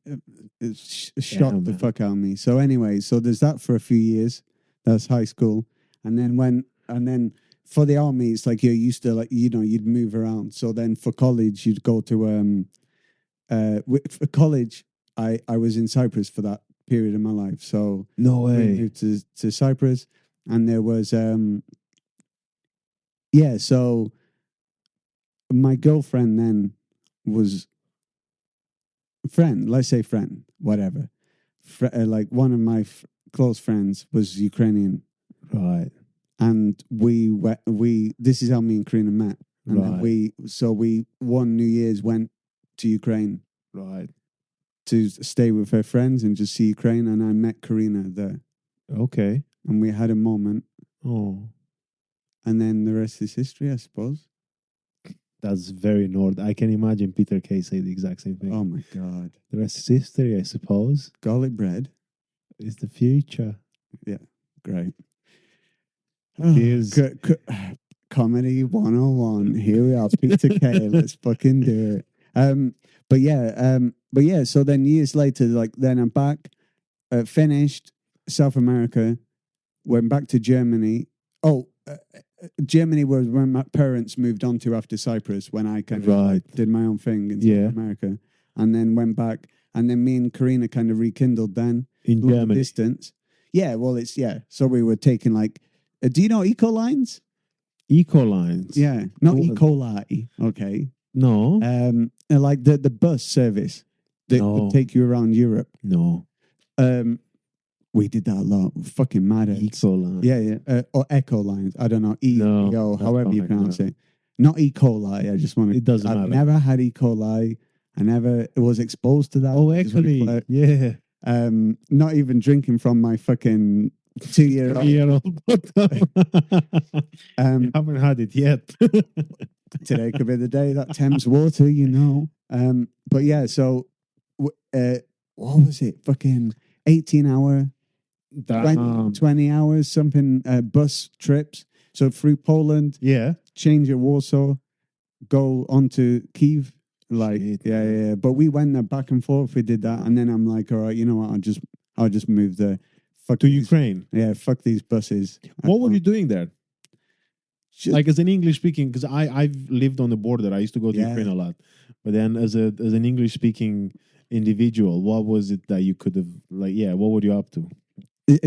shocked the fuck out of me. So anyway, so there's that for a few years. That's high school, and then for the army, it's like you're used to, like, you know, you'd move around. So then for college, you'd go to for college. I was in Cyprus for that period of my life. So No we way. moved to Cyprus, and there was so my girlfriend then was let's say friend, whatever. Like one of my close friends was Ukrainian, Right. and we this is how me and Karyna met. And then we one New Year's went to Ukraine, Right. to stay with her friends and just see Ukraine, and I met Karyna there, Okay. and we had a moment, Oh, and then the rest is history, I suppose. that's very Nord. I can imagine Peter Kay say the exact same thing. Oh my God. The rest is history, I suppose. Garlic bread. Is the future. Great. Here's Comedy 101. Here we are, Peter Kay. Let's fucking do it. But yeah. So then years later, like, then I'm back, finished South America, went back to Germany. Germany was when my parents moved on to after Cyprus, when I kind of like did my own thing in South America, and then went back, and then me and Karyna kind of rekindled then in Germany. Distance. Yeah, well, so we were taking like, do you know Eco Lines? Eco Lines. Yeah, not E. coli. Okay. No. Like the bus service that would take you around Europe. No. We did that a lot. We're fucking mad at Eco Lines. Yeah. Or Echo Lines. I don't know. However you pronounce it. Not E. coli. I just want to. It doesn't matter. I've never had E. coli. I never was exposed to that. Oh, actually, yeah. Not even drinking from my fucking 2-year-old. Haven't had it yet. Today could be the day that Thames water, you know. But yeah, so what was it? Fucking 18-hour, 20 hours, something, bus trips. So through Poland, change at Warsaw, go on to Kyiv. Like, yeah. But we went there back and forth. We did that, and then I'm like, all right, you know what? I'll just move there. To Ukraine. Yeah, fuck these buses. What were you doing there? Like, as an English speaking, because I've lived on the border. I used to go to Ukraine a lot, but then as an English speaking individual, what was it that you could have, like? Yeah, what were you up to?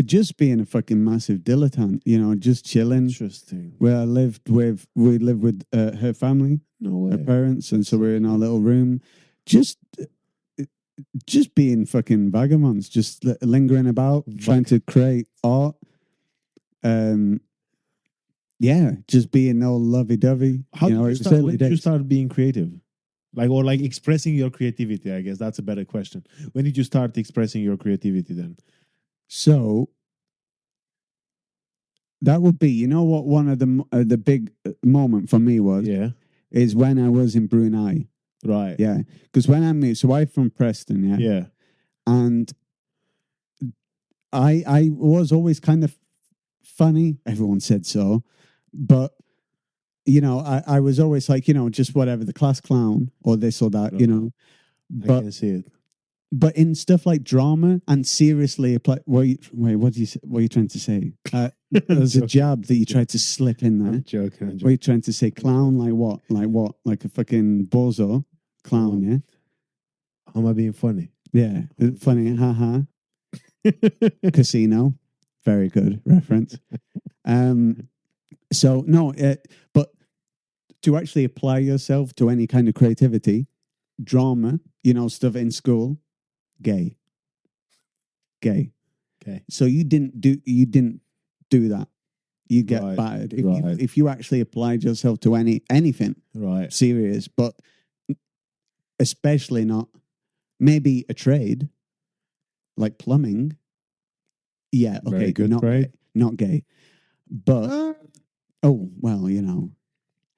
Just being a fucking massive dilettante, you know, just chilling. Interesting. Where we lived with her family, her parents, and so we're in our little room, just being fucking vagabonds, just lingering about, trying to create art. Just being all lovey-dovey. When did you start being creative? Like expressing your creativity, I guess that's a better question. When did you start expressing your creativity then? So that would be, you know what, one of the big moment for me was, is when I was in Brunei. Right. Yeah. Because when I moved, so I'm from Preston, Yeah. And I was always kind of funny. Everyone said so. But, you know, I was always like, you know, just whatever, the class clown or this or that, you know. But I can see it. But in stuff like drama and seriously apply. What are you trying to say? There's a jab that you tried to slip in there. I'm joking. What are you trying to say? Clown? Like what? Like a fucking bozo clown? Yeah. How am I being funny? Yeah, funny. Haha. Casino. Very good reference. So no, but to actually apply yourself to any kind of creativity, drama, stuff in school, gay. Okay. So you didn't do that. You get Right, battered right. if you actually applied yourself to anything Right. serious, but especially not maybe a trade like plumbing. Yeah, okay, Very good not trade. gay, not gay, but oh well,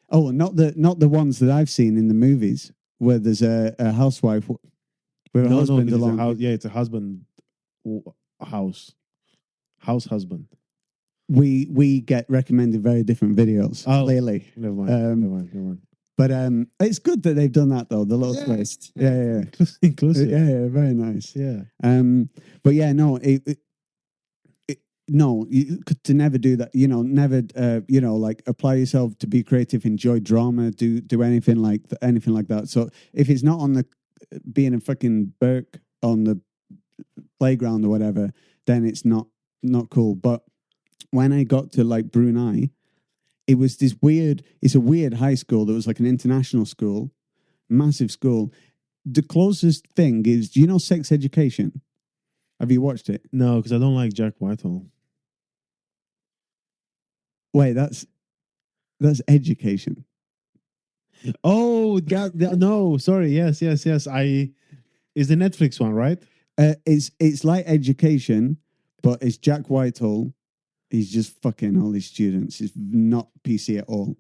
oh, not the ones that I've seen in the movies where there's a housewife with a No, husband it's a along. house. Yeah, it's a husband house husband. We get recommended very different videos. Oh, clearly, never mind. but it's good that they've done that though. The little twist, yeah, Inclusive. yeah, very nice. Yeah. But yeah, no, no, you could to never do that. Never, like apply yourself to be creative, enjoy drama, do anything like that. So if it's not on the being a fucking Burke on the playground or whatever, then it's not cool. But when I got to like Brunei, it was this weird. It's a weird high school that was like an international school, massive school. The closest thing is, do you know Sex Education? Have you watched it? No, because I don't like Jack Whitehall. Wait, that's education. Oh, God, no, sorry. Yes. Is the Netflix one, right? It's like education, but it's Jack Whitehall. He's just fucking all his students. It's not PC at all.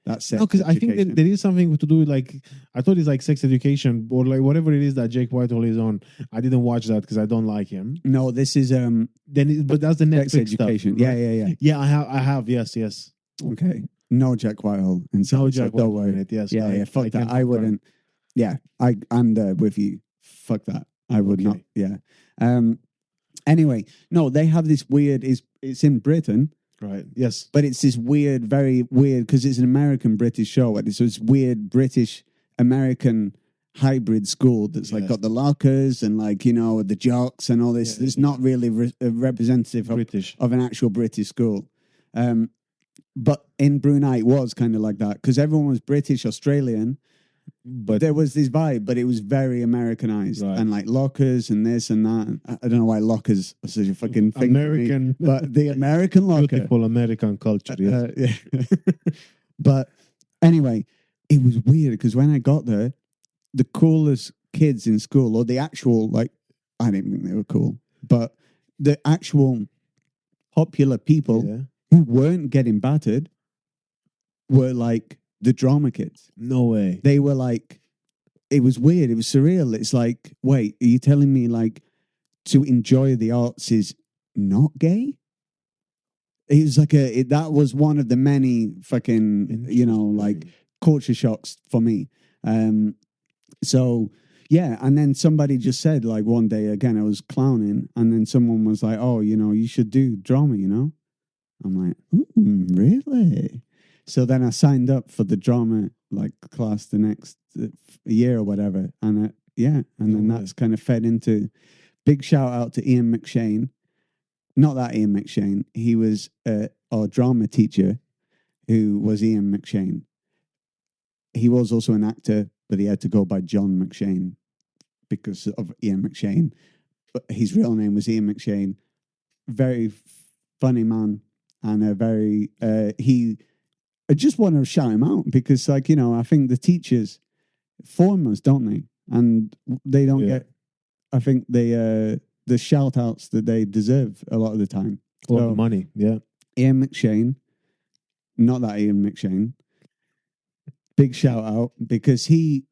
That's No, because I think that there is something to do with like, I thought it's like Sex Education or like whatever it is that Jake Whitehall is on. I didn't watch that because I don't like him. No, this is But that's the Sex Netflix Education. stuff, right? Yeah. Yeah, I have. Yes. Okay. No Jack Whitehall. And No so Jack don't Whitehall in worry. it. Yes. Yeah. Fuck that. can't I confirm. wouldn't. Yeah. I'm there with you. Fuck that. I would not. Okay. Yeah. Anyway, no, they have this weird. It's in Britain. Right. Yes. But it's this weird, very weird, because it's an American British show. And it's this weird British American hybrid school that's like got the lockers and like, the jocks and all this. It's not really representative of an actual British school. But in Brunei, it was kind of like that because everyone was British, Australian. But there was this vibe, but it was very Americanized and like lockers and this and that. I don't know why lockers are such a fucking thing. American, but the American locker, beautiful American culture. Yes. Yeah. But anyway, it was weird because when I got there, the coolest kids in school, or the actual I didn't think they were cool, but the actual popular people who weren't getting battered were like the drama kids. No way. They were like, it was weird. It was surreal. It's like, wait, are you telling me like to enjoy the arts is not gay? It was like that was one of the many fucking, like culture shocks for me. So yeah. And then somebody just said like one day, again, I was clowning and then someone was like, oh, you should do drama, I'm like, really? So then I signed up for the drama like class the next year or whatever. And and then that's kind of fed into big shout out to Ian McShane. Not that Ian McShane. He was our drama teacher who was Ian McShane. He was also an actor, but he had to go by John McShane because of Ian McShane. But his real name was Ian McShane. Very funny man. And I just want to shout him out because, I think the teachers form us, don't they? And they don't get, I think the shout outs that they deserve a lot of the time. A lot of money, yeah. Ian McShane, not that Ian McShane. Big shout out because he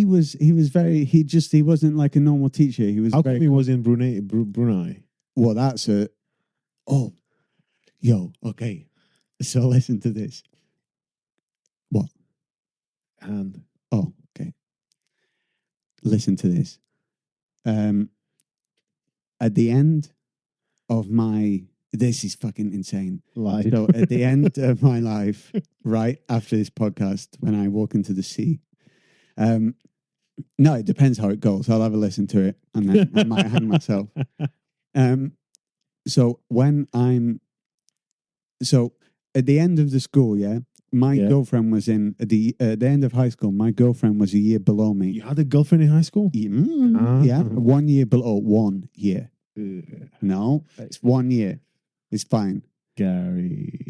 wasn't like a normal teacher. He was. How come he was in Brunei? Well, that's okay. So listen to this. What? And okay. Listen to this. At the end of this is fucking insane. Life. So at the end of my life, right after this podcast, when I walk into the sea, no, it depends how it goes. I'll have a listen to it and then I might hang myself. So at the end of the school, my girlfriend was in at the end of high school. My girlfriend was a year below me. You had a girlfriend in high school? Yeah, 1 year below. 1 year. No, it's 1 year. It's fine. Gary.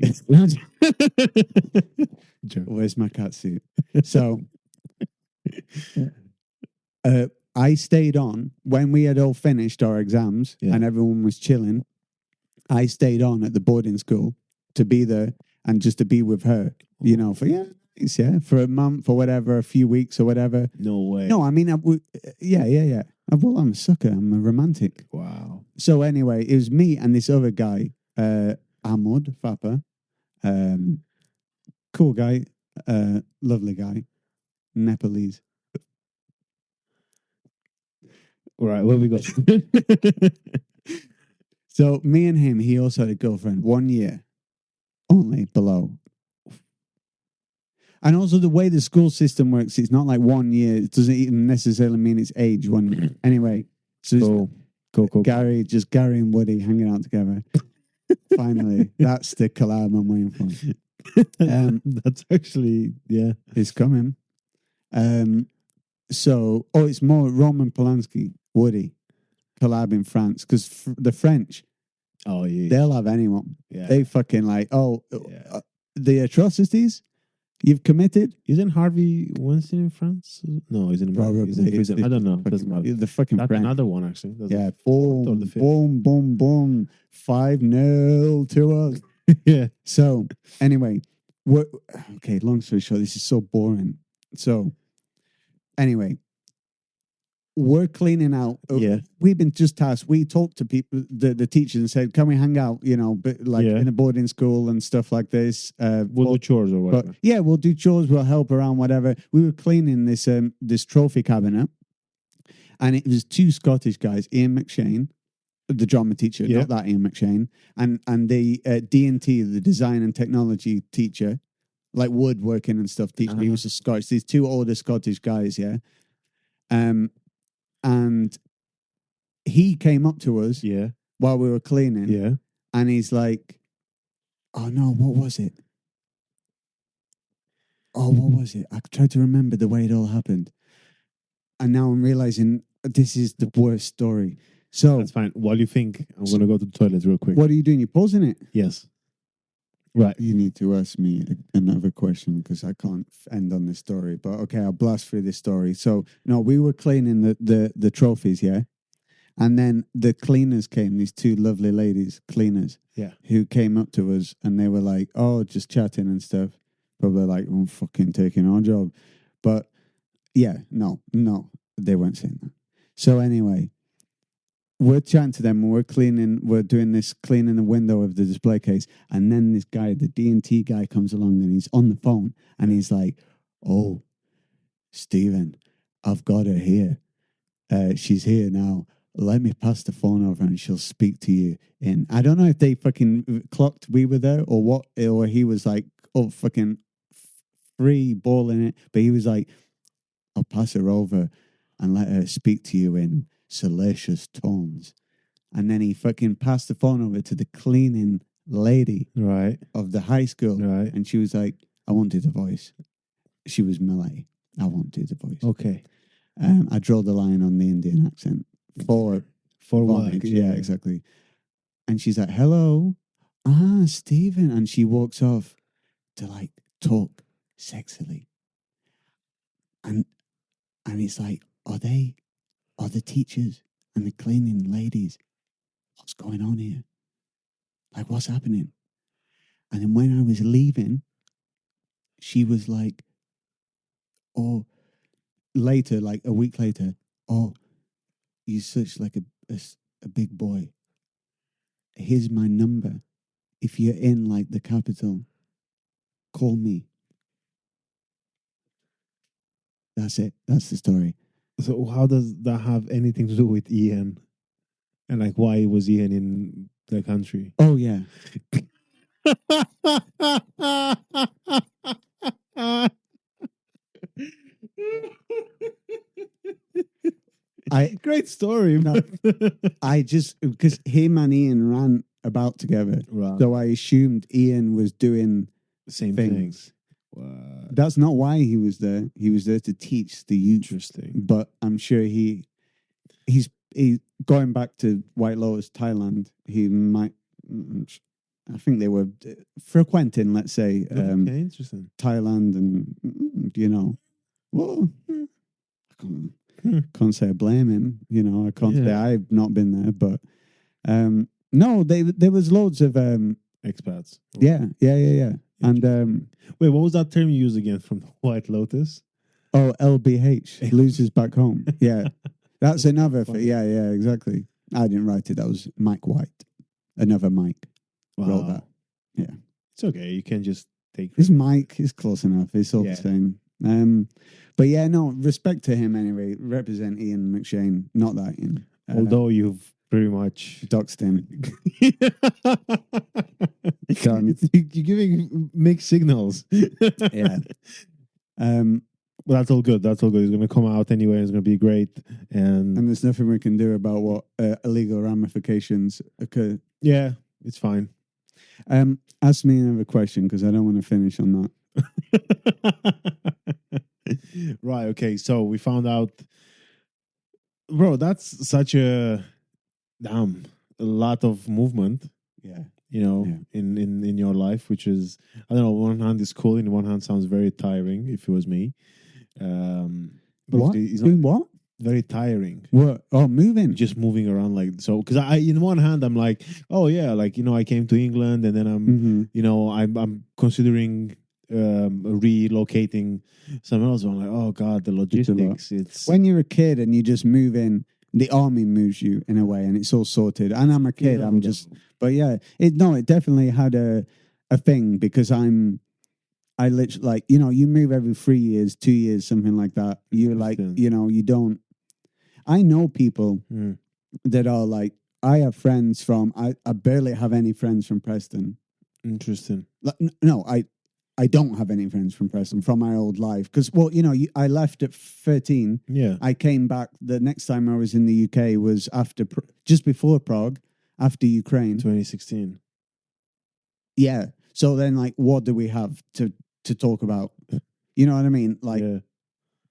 Where's my cat suit? So, I stayed on when we had all finished our exams and everyone was chilling. I stayed on at the boarding school to be there and just to be with her, for a month or whatever, a few weeks or whatever. No way. No, I mean, yeah. Well, I'm a sucker. I'm a romantic. Wow. So anyway, it was me and this other guy, Ahmad Fapa, cool guy, lovely guy, Nepalese. Right, where we got? So me and him, he also had a girlfriend, 1 year only below. And also the way the school system works, it's not like 1 year. It doesn't even necessarily mean it's age. Anyway, so cool. Gary and Woody hanging out together. Finally, that's the collab I'm waiting for. That's actually, it's coming. It's more Roman Polanski, Woody, collab in France, because the French, they'll have anyone. They fucking the atrocities you've committed. Isn't Harvey Weinstein in France? No, he's in America. Probably. I don't know. Doesn't matter. The fucking That's French. another one, actually. Boom. 5-0 to us. Yeah. So, anyway, long story short, this is so boring. So, anyway, we're cleaning out. We've been just tasked. We talked to people, the teachers, and said, "Can we hang out? In a boarding school and stuff like this. We'll do chores or whatever." We'll do chores. We'll help around, whatever. We were cleaning this trophy cabinet, and it was two Scottish guys, Ian McShane, the drama teacher, not that Ian McShane, and the D&T, the design and technology teacher, like woodworking and stuff. Teacher, he was a Scottish. These two older Scottish guys, and he came up to us while we were cleaning and he's like, oh no, what was it? I tried to remember the way it all happened. And now I'm realizing this is the worst story. So that's fine. While you think, I'm going to go to the toilet real quick. What are you doing? You're pausing it? Yes. Right. You need to ask me another question because I can't end on this story. But okay, I'll blast through this story. So, no, we were cleaning the trophies, and then the cleaners came, these two lovely ladies, cleaners, who came up to us and they were like, oh, just chatting and stuff. Probably like, oh, fucking taking our job. But no, they weren't saying that. So anyway, we're chatting to them and we're doing this cleaning the window of the display case. And then this guy, the D&T guy, comes along and he's on the phone and he's like, oh, Stephen, I've got her here. She's here now. Let me pass the phone over and she'll speak to you. And I don't know if they fucking clocked we were there or what, or he was like, oh, fucking free balling it. But he was like, I'll pass her over and let her speak to you in salacious tones. And then he fucking passed the phone over to the cleaning lady of the high school. Right. And she was like, I won't do the voice. She was Malay. I won't do the voice. Okay. I draw the line on the Indian accent for work. Yeah, exactly. And she's like, hello. Stephen. And she walks off to like talk sexily. And it's like, are the teachers and the cleaning ladies, what's going on here? Like, what's happening? And then when I was leaving, she was like, oh, later, like a week later, oh, you're such like a big boy. Here's my number. If you're in like the capital, call me. That's it. That's the story. So how does that have anything to do with Ian? And like, why was Ian in the country? Oh, yeah. Great story. No. I just because him and Ian ran about together, Right. so I assumed Ian was doing Same things. things. Wow. That's not why he was there. He was there to teach the youth. Interesting. But I'm sure he's going back to White Lotus, Thailand. He might. I think they were frequenting, let's say, Okay, interesting. Thailand, and well, I can't say I blame him. I can't say I've not been there, but no, there was loads of Expats. yeah. And wait, what was that term you used again from White Lotus? Oh, LBH, losers back home. Yeah, that's another. Yeah, exactly. I didn't write it. That was Mike White, another Mike. Wrote that. Yeah, it's okay. You can just take. This Mike is close enough. It's all the same. But yeah, no, respect to him anyway. Represent Ian McShane, not that Ian. Although you've pretty much doxed him. You're giving mixed signals. Yeah. Well, that's all good. That's all good. It's going to come out anyway. It's going to be great. And there's nothing we can do about what illegal ramifications occur. Yeah, it's fine. Ask me another question because I don't want to finish on that. Right. Okay. So we found out, bro, that's such a lot of movement. Yeah. In your life, which is, I don't know, on one hand is cool, in one hand sounds very tiring if it was me. What? Doing what? Very tiring. What? Oh, moving. Just moving around like so. Because in one hand, I'm like, oh yeah, like I came to England, and then I'm considering relocating somewhere else. I'm like, oh god, the logistics. It's when you're a kid and you just move in. The army moves you in a way, and it's all sorted. And I'm a kid. I'm just, but yeah, it definitely had a thing because I literally like you move every 3 years, 2 years, something like that. You're like you don't. I know people that are like I have friends from. I barely have any friends from Preston. Interesting. No, I don't have any friends from Preston from my old life because, I left at 13. Yeah. I came back. The next time I was in the UK was just before Prague, after Ukraine. 2016. Yeah. So then, like, what do we have to talk about? You know what I mean? Like,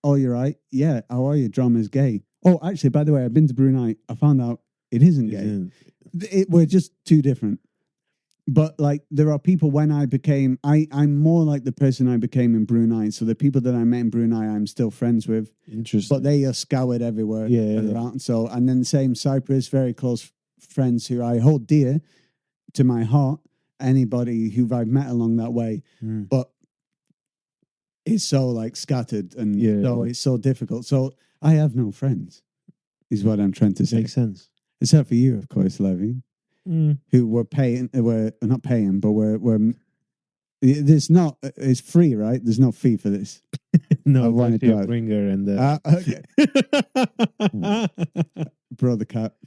oh, you're right. Yeah. How are you? Drama's gay. Oh, actually, by the way, I've been to Brunei. I found out it isn't gay. We're just too different. But like there are people when I'm more like the person I became in Brunei. So the people that I met in Brunei, I'm still friends with. Interesting. But they are scoured everywhere. Yeah. So, and then same Cyprus, very close friends who I hold dear to my heart. Anybody who I've met along that way. But it's so like scattered and it's so difficult. So I have no friends is what I'm trying to say. Makes sense. Except for you, of course, Levy. Who were not paying, but it's free, right? There's no fee for this. No, I wanted to bring her and okay. Bro, the cat.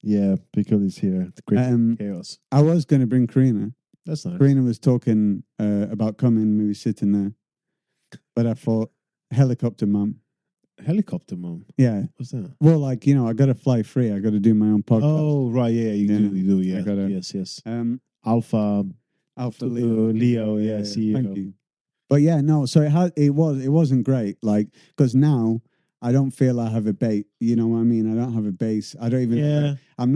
Yeah, Pickle is here. It's great chaos. I was going to bring Karyna. That's nice. Karyna was talking about coming. We were sitting there, but I thought helicopter mum. Helicopter mom. Yeah. What's that? Well, like, I got to fly free. I got to do my own podcast. Oh, right. Yeah, you do. Yeah. Yes. Alpha Leo. Yeah, CEO. Thank you. But yeah, no. So it wasn't great. Like, because now I don't feel I have a base. You know what I mean? I don't have a base. I don't even. Yeah. I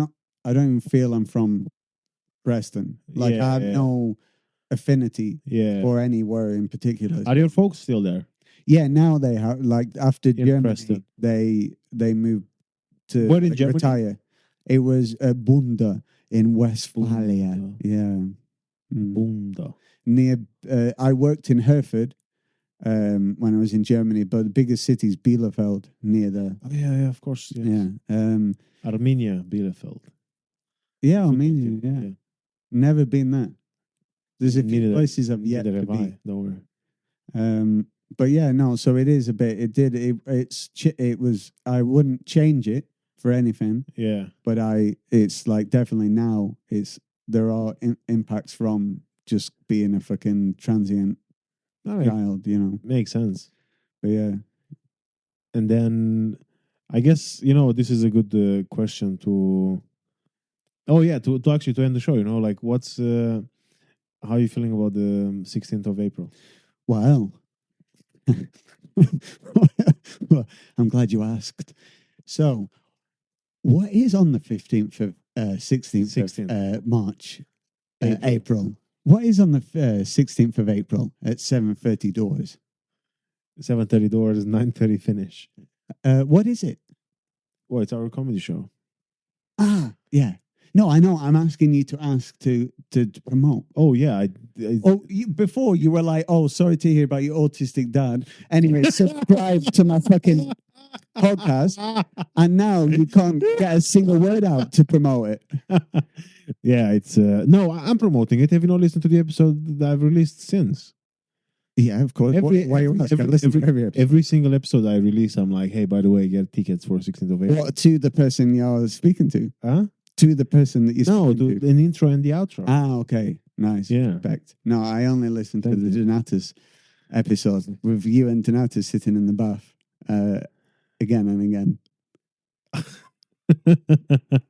don't even feel I'm from Preston. Like, I have no affinity for anywhere in particular. Are your folks still there? Yeah, now they have, like, after Germany, Preston. they moved to Where in Germany? retire. It was Bunda in Westphalia. Bunda. Yeah. Bunda. Near, I worked in Hereford when I was in Germany, but the biggest city is Bielefeld, near there. Oh, yeah, of course. Yes. Yeah. Armenia, Bielefeld. Yeah, Armenia, yeah. Never been there. There's a few places I've yet to be. Don't worry. But yeah, no. So it is a bit. It was. I wouldn't change it for anything. Yeah. But it's like definitely now. There are impacts from just being a fucking transient child. Makes sense. But yeah. And then I guess this is a good question to. Oh yeah, to actually to end the show. Like what's how are you feeling about the 16th of April? Well, well, I'm glad you asked. So, what is on the 15th of 16th of March, April? What is on the 16th of April at 7:30 doors? 7:30 doors, 9:30 finish. What is it? Well, it's our comedy show. Ah, yeah. No, I know. I'm asking you to ask to promote. Oh yeah. Before you were like, "Oh, sorry to hear about your autistic dad." Anyway, subscribe to my fucking podcast, and now you can't get a single word out to promote it. Yeah, it's no. I'm promoting it. Have you not listened to the episode that I've released since? Yeah, of course. Why you ask? I listen to every episode. Every single episode I release, I'm like, hey, by the way, get tickets for 16th of April. What, to the person you're speaking to? Huh? To the person that you're speaking to? An intro and the outro. Ah, okay. Nice. Yeah. Respect. No, I only listen to the Donatus episode with you and Donatus sitting in the bath again and again.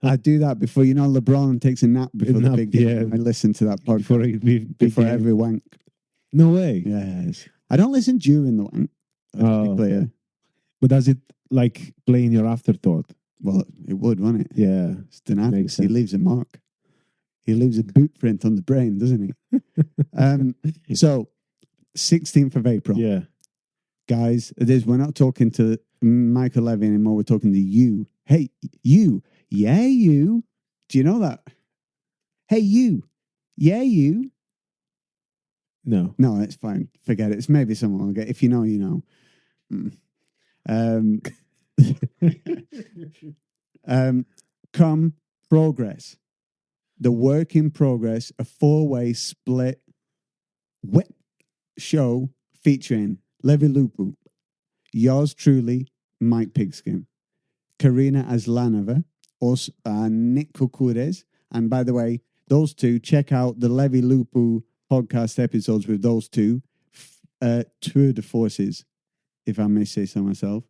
I do that before, LeBron takes a nap before the big game. I listen to that podcast before every wank. No way. Yes. I don't listen during the wank. To be clear. But does it like play in your afterthought? Well, it would, wouldn't it? Yeah. It's Donatus. He leaves a mark. He leaves a boot print on the brain, doesn't he? So, 16th of April. Yeah. Guys, we're not talking to Michael Levy anymore. We're talking to you. Hey, you. Yeah, you. Do you know that? Hey, you. Yeah, you. No, it's fine. Forget it. It's maybe someone will get. If you know, you know. Come progress. The work in progress, a 4-way split web show featuring Levi Lupu, yours truly, Mike Pigskin, Karyna Aslanova, us, Nick Kukures. And by the way, those two, check out the Levi Lupu podcast episodes with those two. Tour de forces, if I may say so myself.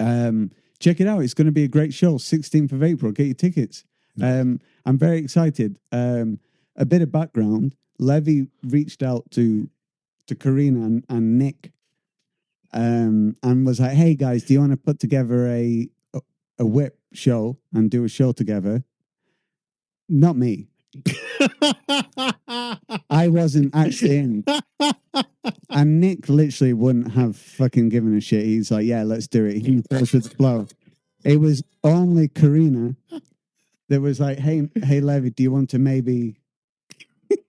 Check it out. It's going to be a great show. 16th of April. Get your tickets. I'm very excited. A bit of background. Levi reached out to Karyna and Nick and was like, hey guys, do you want to put together a whip show and do a show together? Not me. I wasn't actually in. And Nick literally wouldn't have fucking given a shit. He's like, yeah, let's do it. He goes with the flow. It was only Karyna that was like, hey Levi, do you want to maybe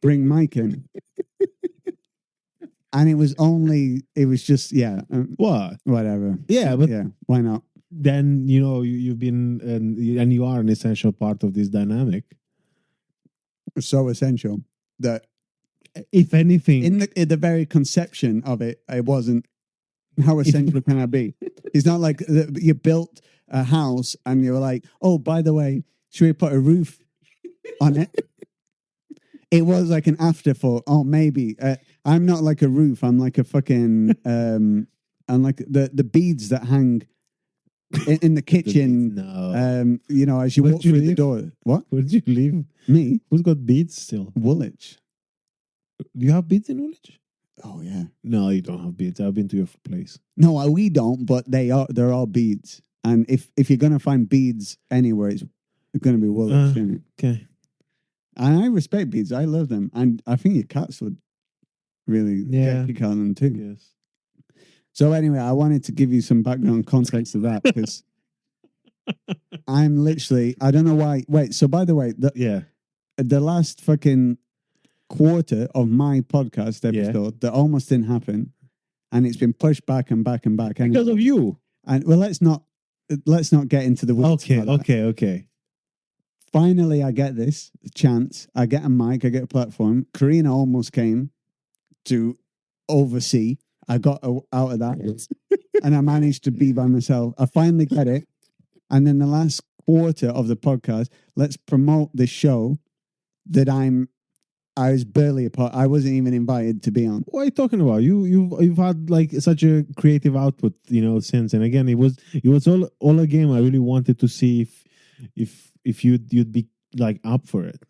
bring Mike in? And it was just, what? Whatever. Yeah, but yeah, why not? Then, you've been, and you are an essential part of this dynamic. So essential that, if anything, in the very conception of it, it wasn't. How essential can I be? It's not like you built a house and you were like, oh, by the way, should we put a roof on it? It was like an afterthought. Oh, maybe. I'm not like a roof. I'm like a fucking. I'm like the beads that hang in the kitchen. No. As you walk through the door. What? Where did you live? Me? Who's got beads still? Woolwich. Do you have beads in Woolwich? Oh yeah. No, you don't have beads. I've been to your place. No, we don't. But they're all beads. And if you're gonna find beads anywhere, it's gonna be Woolwich. Isn't it? Okay. And I respect beads. I love them. And I think your cats would really get a kick out of them too. Yes. So anyway, I wanted to give you some background context to that because I'm literally, I don't know why. Wait, so by the way, the last fucking quarter of my podcast episode that almost didn't happen, and it's been pushed back and back and back. Because of you. And well, let's not get into the weeds. Okay. Finally, I get this chance. I get a mic. I get a platform. Karyna almost came to oversee. I got out of that, and I managed to be by myself. I finally get it. And then the last quarter of the podcast, let's promote the show that I'm I was barely a part. I wasn't even invited to be on. What are you talking about? You've had like such a creative output, since. And again, it was all a game. I really wanted to see if you'd be like up for it.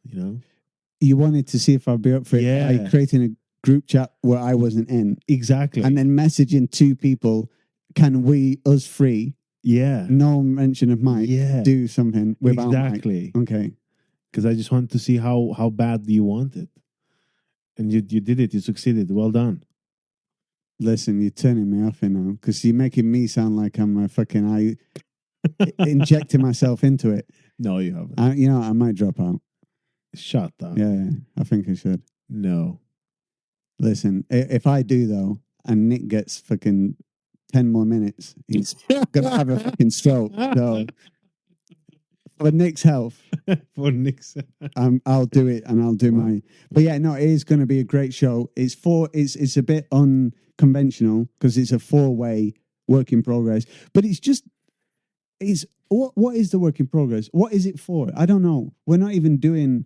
You wanted to see if I'd be up for it Yeah. by creating a group chat where I wasn't in, Exactly. and then messaging two people. Can us three? Yeah. No mention of Mike. Yeah. Do something without Exactly. Mike. Okay. Because I just wanted to see how bad you want it, and you did it. You succeeded. Well done. Listen, you're turning me off here now because you're making me sound like I'm a fucking injecting myself into it. No, you haven't. I might drop out. Shut up. Yeah, I think I should. No. Listen, if I do though, and Nick gets fucking 10 more minutes, he's gonna have a fucking stroke. So for Nick's health, For Nick's. I'll do it, and I'll do my. But yeah, no, it is going to be a great show. It's a bit unconventional because it's a 4-way work in progress. But what is the work in progress? What is it for? I don't know. We're not even doing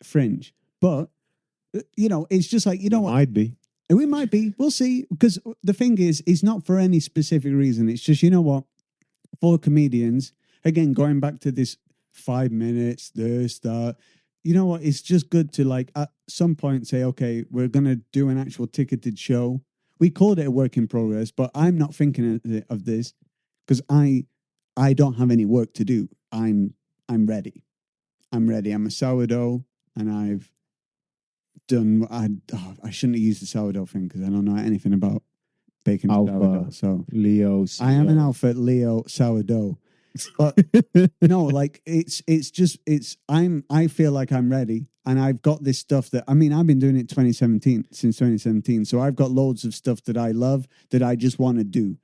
Fringe, but it's just like what Might be. we might be. We'll see. Because the thing is, it's not for any specific reason. It's just what, for comedians. Again, going back to this 5 minutes, this, that, what? It's just good to like at some point say, okay, we're going to do an actual ticketed show. We called it a work in progress, but I'm not thinking of this because I don't have any work to do. I'm ready. I'm ready. I'm a sourdough, and I've done. I shouldn't have used the sourdough thing because I don't know anything about baking sourdough. So Leo. I am an alpha Leo sourdough. But no, like I feel like I'm ready, and I've got this stuff that I've been doing it since 2017. So I've got loads of stuff that I love that I just want to do.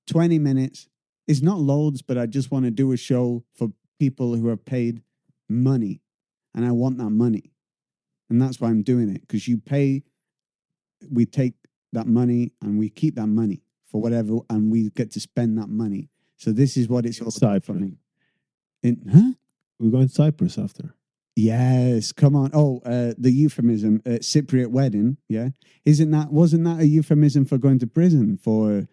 20 minutes is not loads, but I just want to do a show for people who are paid money, and I want that money, and that's why I'm doing it. Because we take that money and we keep that money for whatever, and we get to spend that money. So this is what it's all about for me. We're going to Cyprus after. Yes, come on. Oh, the euphemism, Cypriot wedding. Yeah, wasn't that a euphemism for going to prison for?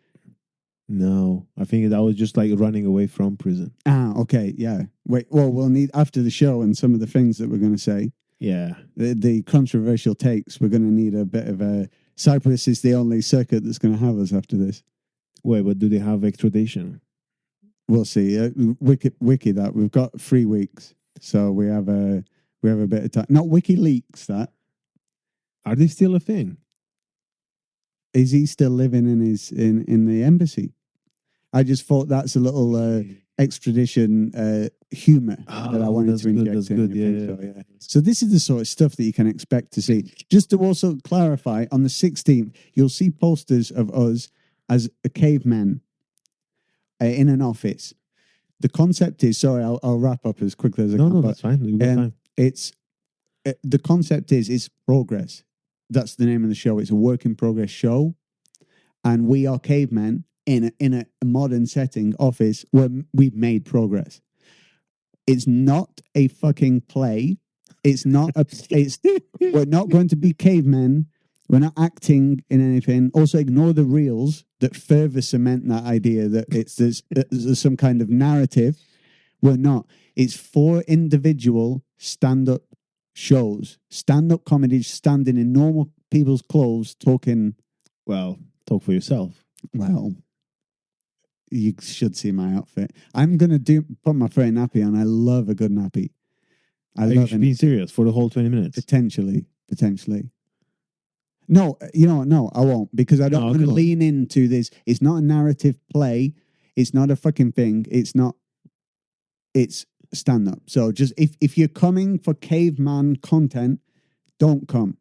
No, I think that was just like running away from prison. Okay, yeah. Wait, well, we'll need after the show and some of the things that we're going to say. Yeah, the controversial takes. We're going to need a bit of a. Cyprus is the only circuit that's going to have us after this. Wait, but do they have extradition? We'll see. Wiki that we've got 3 weeks, so we have a bit of time. Not WikiLeaks. That are they still a thing? Is he still living in the embassy? I just thought that's a little extradition humor that I wanted to inject. That's in. good. Yeah. So this is the sort of stuff that you can expect to see. Just to also clarify, on the 16th, you'll see posters of us as a caveman in an office. The concept is, sorry, I'll wrap up as quickly as I can. No, that's fine. We've got time. The concept is progress. That's the name of the show. It's a work in progress show, and we are cavemen in a modern setting office where we've made progress. It's not a fucking play. It's not a. We're not going to be cavemen. We're not acting in anything. Also, ignore the reels that further cement that idea that there's some kind of narrative. We're not. It's 4 individual stand-up shows, stand-up comedy, standing in normal people's clothes, talking. Well, talk for yourself. Well, you should see my outfit. I'm gonna put my friend nappy on. I love a good nappy. Are you being serious for the whole 20 minutes? Potentially. No, no, I won't, because I don't want to lean into this. It's not a narrative play. It's not a fucking thing. It's stand-up. So just if you're coming for caveman content, don't come.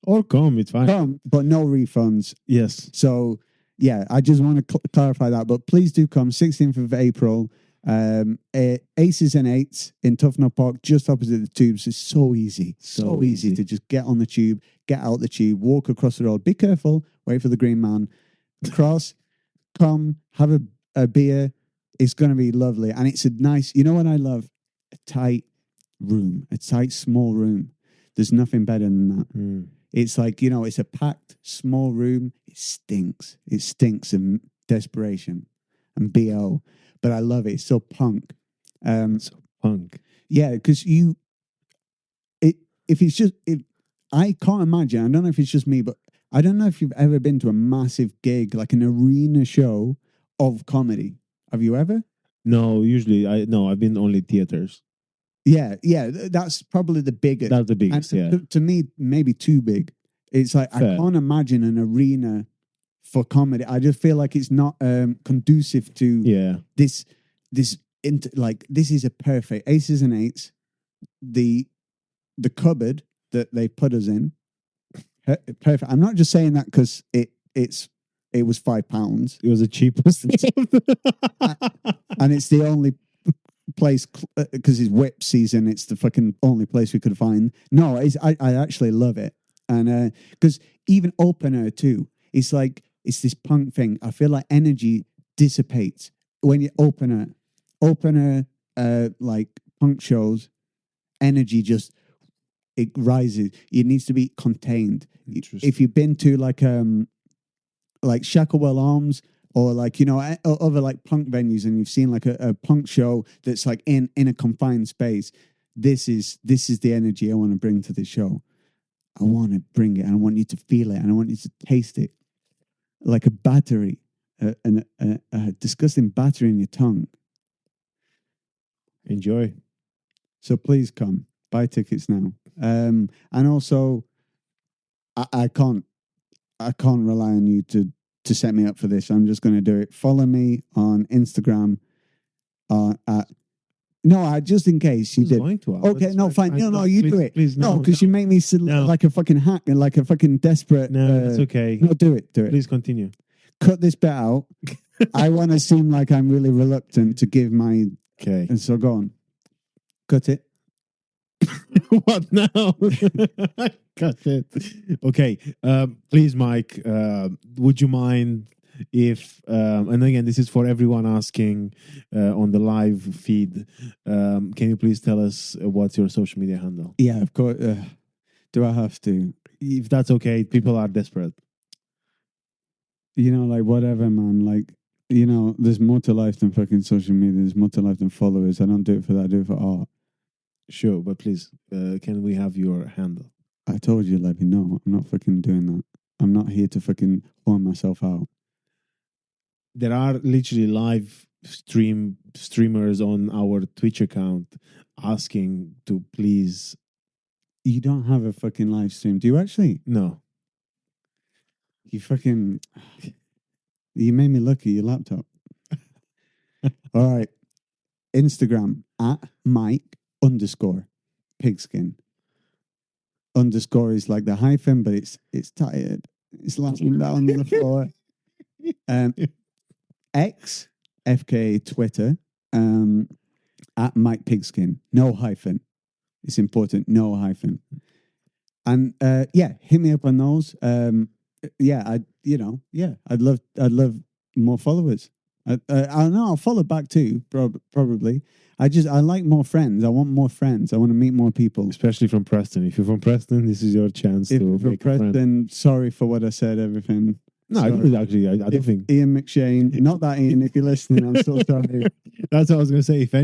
Or come, it's fine. Come, but no refunds. Yes. So, yeah, I just want to clarify that. But please do come, 16th of April. Aces and Eights in Tufnell Park, just opposite the tubes. It's so easy. So easy to just get on the tube, get out the tube, walk across the road. Be careful. Wait for the green man. Cross, come, have a beer. It's going to be lovely. And it's a nice, you know what I love? A tight room, a tight, small room. There's nothing better than that. Mm. It's like, it's a packed, small room. It stinks. It stinks of desperation and BO. But I love it. It's so punk. So punk. Yeah, because I can't imagine, I don't know if it's just me, but I don't know if you've ever been to a massive gig, like an arena show of comedy. Have you ever? No, usually I've been only theaters. Yeah, that's probably the biggest. That's the biggest, and to me, maybe too big. It's like, Fair. I can't imagine an arena for comedy. I just feel like it's not conducive to this this is a perfect aces and eights. The cupboard that they put us in, perfect. I'm not just saying that because it was £5. It was the cheapest. And it's the only place, because it's whip season, it's the fucking only place we could find. No, I actually love it. And because even opener too, it's like, it's this punk thing. I feel like energy dissipates when you opener like punk shows. Energy just, it rises. It needs to be contained. If you've been to like Shacklewell Arms, or like, other like punk venues, and you've seen like a punk show that's like in a confined space, this is the energy I want to bring to the show. I want to bring it, and I want you to feel it, and I want you to taste it like a battery, a disgusting battery in your tongue. Enjoy. So please come, buy tickets now. And also, I can't rely on you to set me up for this. I'm just going to do it. Follow me on Instagram. Just in case you did. Okay, no, fine. No, you do it. Please, no, because you make me like a fucking hack and like a fucking desperate. No, it's okay. No, do it. Please continue. Cut this bit out. I want to seem like I'm really reluctant to give my. Okay. And so go on. Cut it. What now? Cut it. Okay. Please, Mike, would you mind if, and again, this is for everyone asking on the live feed, can you please tell us what's your social media handle? Yeah, of course. Do I have to? If that's okay, people are desperate. Like whatever, man. Like, there's more to life than fucking social media. There's more to life than followers. I don't do it for that. I do it for art. Sure, but please, can we have your handle? I told you, let me know. I'm not fucking doing that. I'm not here to fucking horn myself out. There are literally live streamers on our Twitch account asking to please. You don't have a fucking live stream, do you actually? No. You made me look at your laptop. All right. Instagram at Mike_Pigskin. Underscore is like the hyphen, but it's tired. It's lying down on the floor. X, FK Twitter, at Mike Pigskin. No hyphen. It's important. No hyphen. And hit me up on those. I'd love more followers. I don't know. I'll follow back too, probably. I like more friends. I want more friends. I want to meet more people, especially from Preston. If you're from Preston, this is your chance to make a friend. Preston, sorry for what I said. Everything. No, I don't think Ian McShane. Not that Ian. If you're listening, I'm so sorry. That's what I was going to say. If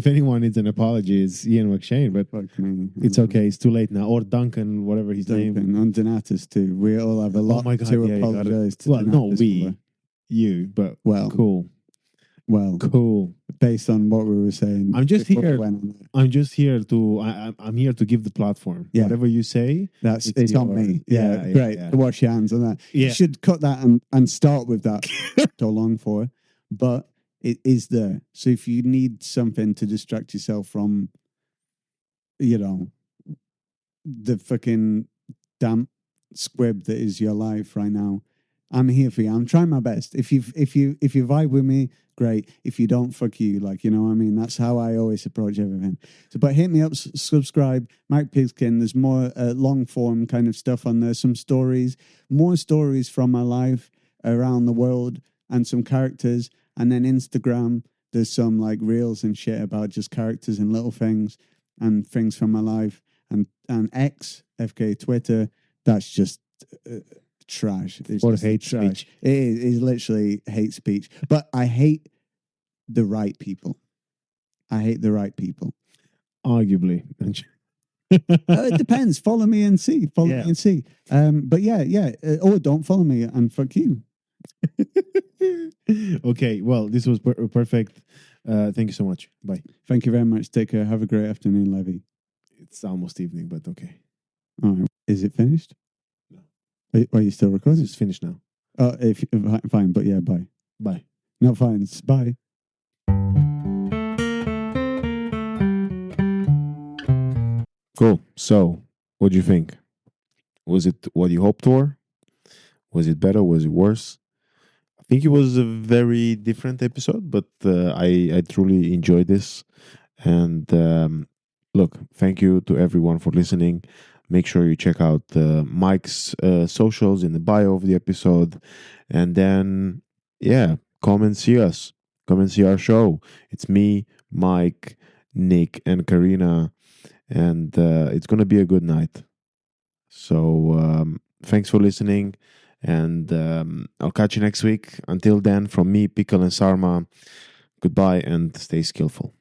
anyone needs an apology, it's Ian McShane. But it's okay. It's too late now. Or Duncan, whatever his name. And Donatus too. We all have a lot to apologize to. Well, not we, you, but cool. Well, cool. Based on what we were saying, I'm just here. I'm here to give the platform. Yeah. Whatever you say, it's on me. Yeah, great. Yeah. Wash your hands on that. Yeah. You should cut that and start with that. So long for, but it is there. So if you need something to distract yourself from, the fucking damp squib that is your life right now, I'm here for you. I'm trying my best. If you vibe with me, great. If you don't, fuck you. Like, you know what I mean? That's how I always approach everything. So, but hit me up, subscribe, Mike Pigskin. There's more long form kind of stuff on there. Some stories, more stories from my life around the world, and some characters. And then Instagram, there's some like reels and shit about just characters and little things and things from my life. and X, FK Twitter, that's just trash. It's Or just hate trash. speech. It is literally hate speech. But I hate the right people. I hate the right people. Arguably. It depends. Follow me and see. Follow Yeah. me and see. But yeah. Or don't follow me and fuck you. Okay, well, this was perfect. Thank you so much. Bye. Thank you very much. Take care. Have a great afternoon, Levy. It's almost evening, but okay. All right. Is it finished? No. Are you still It's recording? just finished now. Fine. But yeah, bye. Bye. No, fine. Bye. Cool. So, what do you think? Was it what you hoped for? Was it better? Was it worse? I think it was a very different episode, but I truly enjoyed this. And look, thank you to everyone for listening. Make sure you check out Mike's socials in the bio of the episode. And then, yeah, come and see us. Come and see our show. It's me, Mike, Nick, and Karyna. And it's going to be a good night. So thanks for listening. And I'll catch you next week. Until then, from me, Pickle and Sarma, goodbye and stay skillful.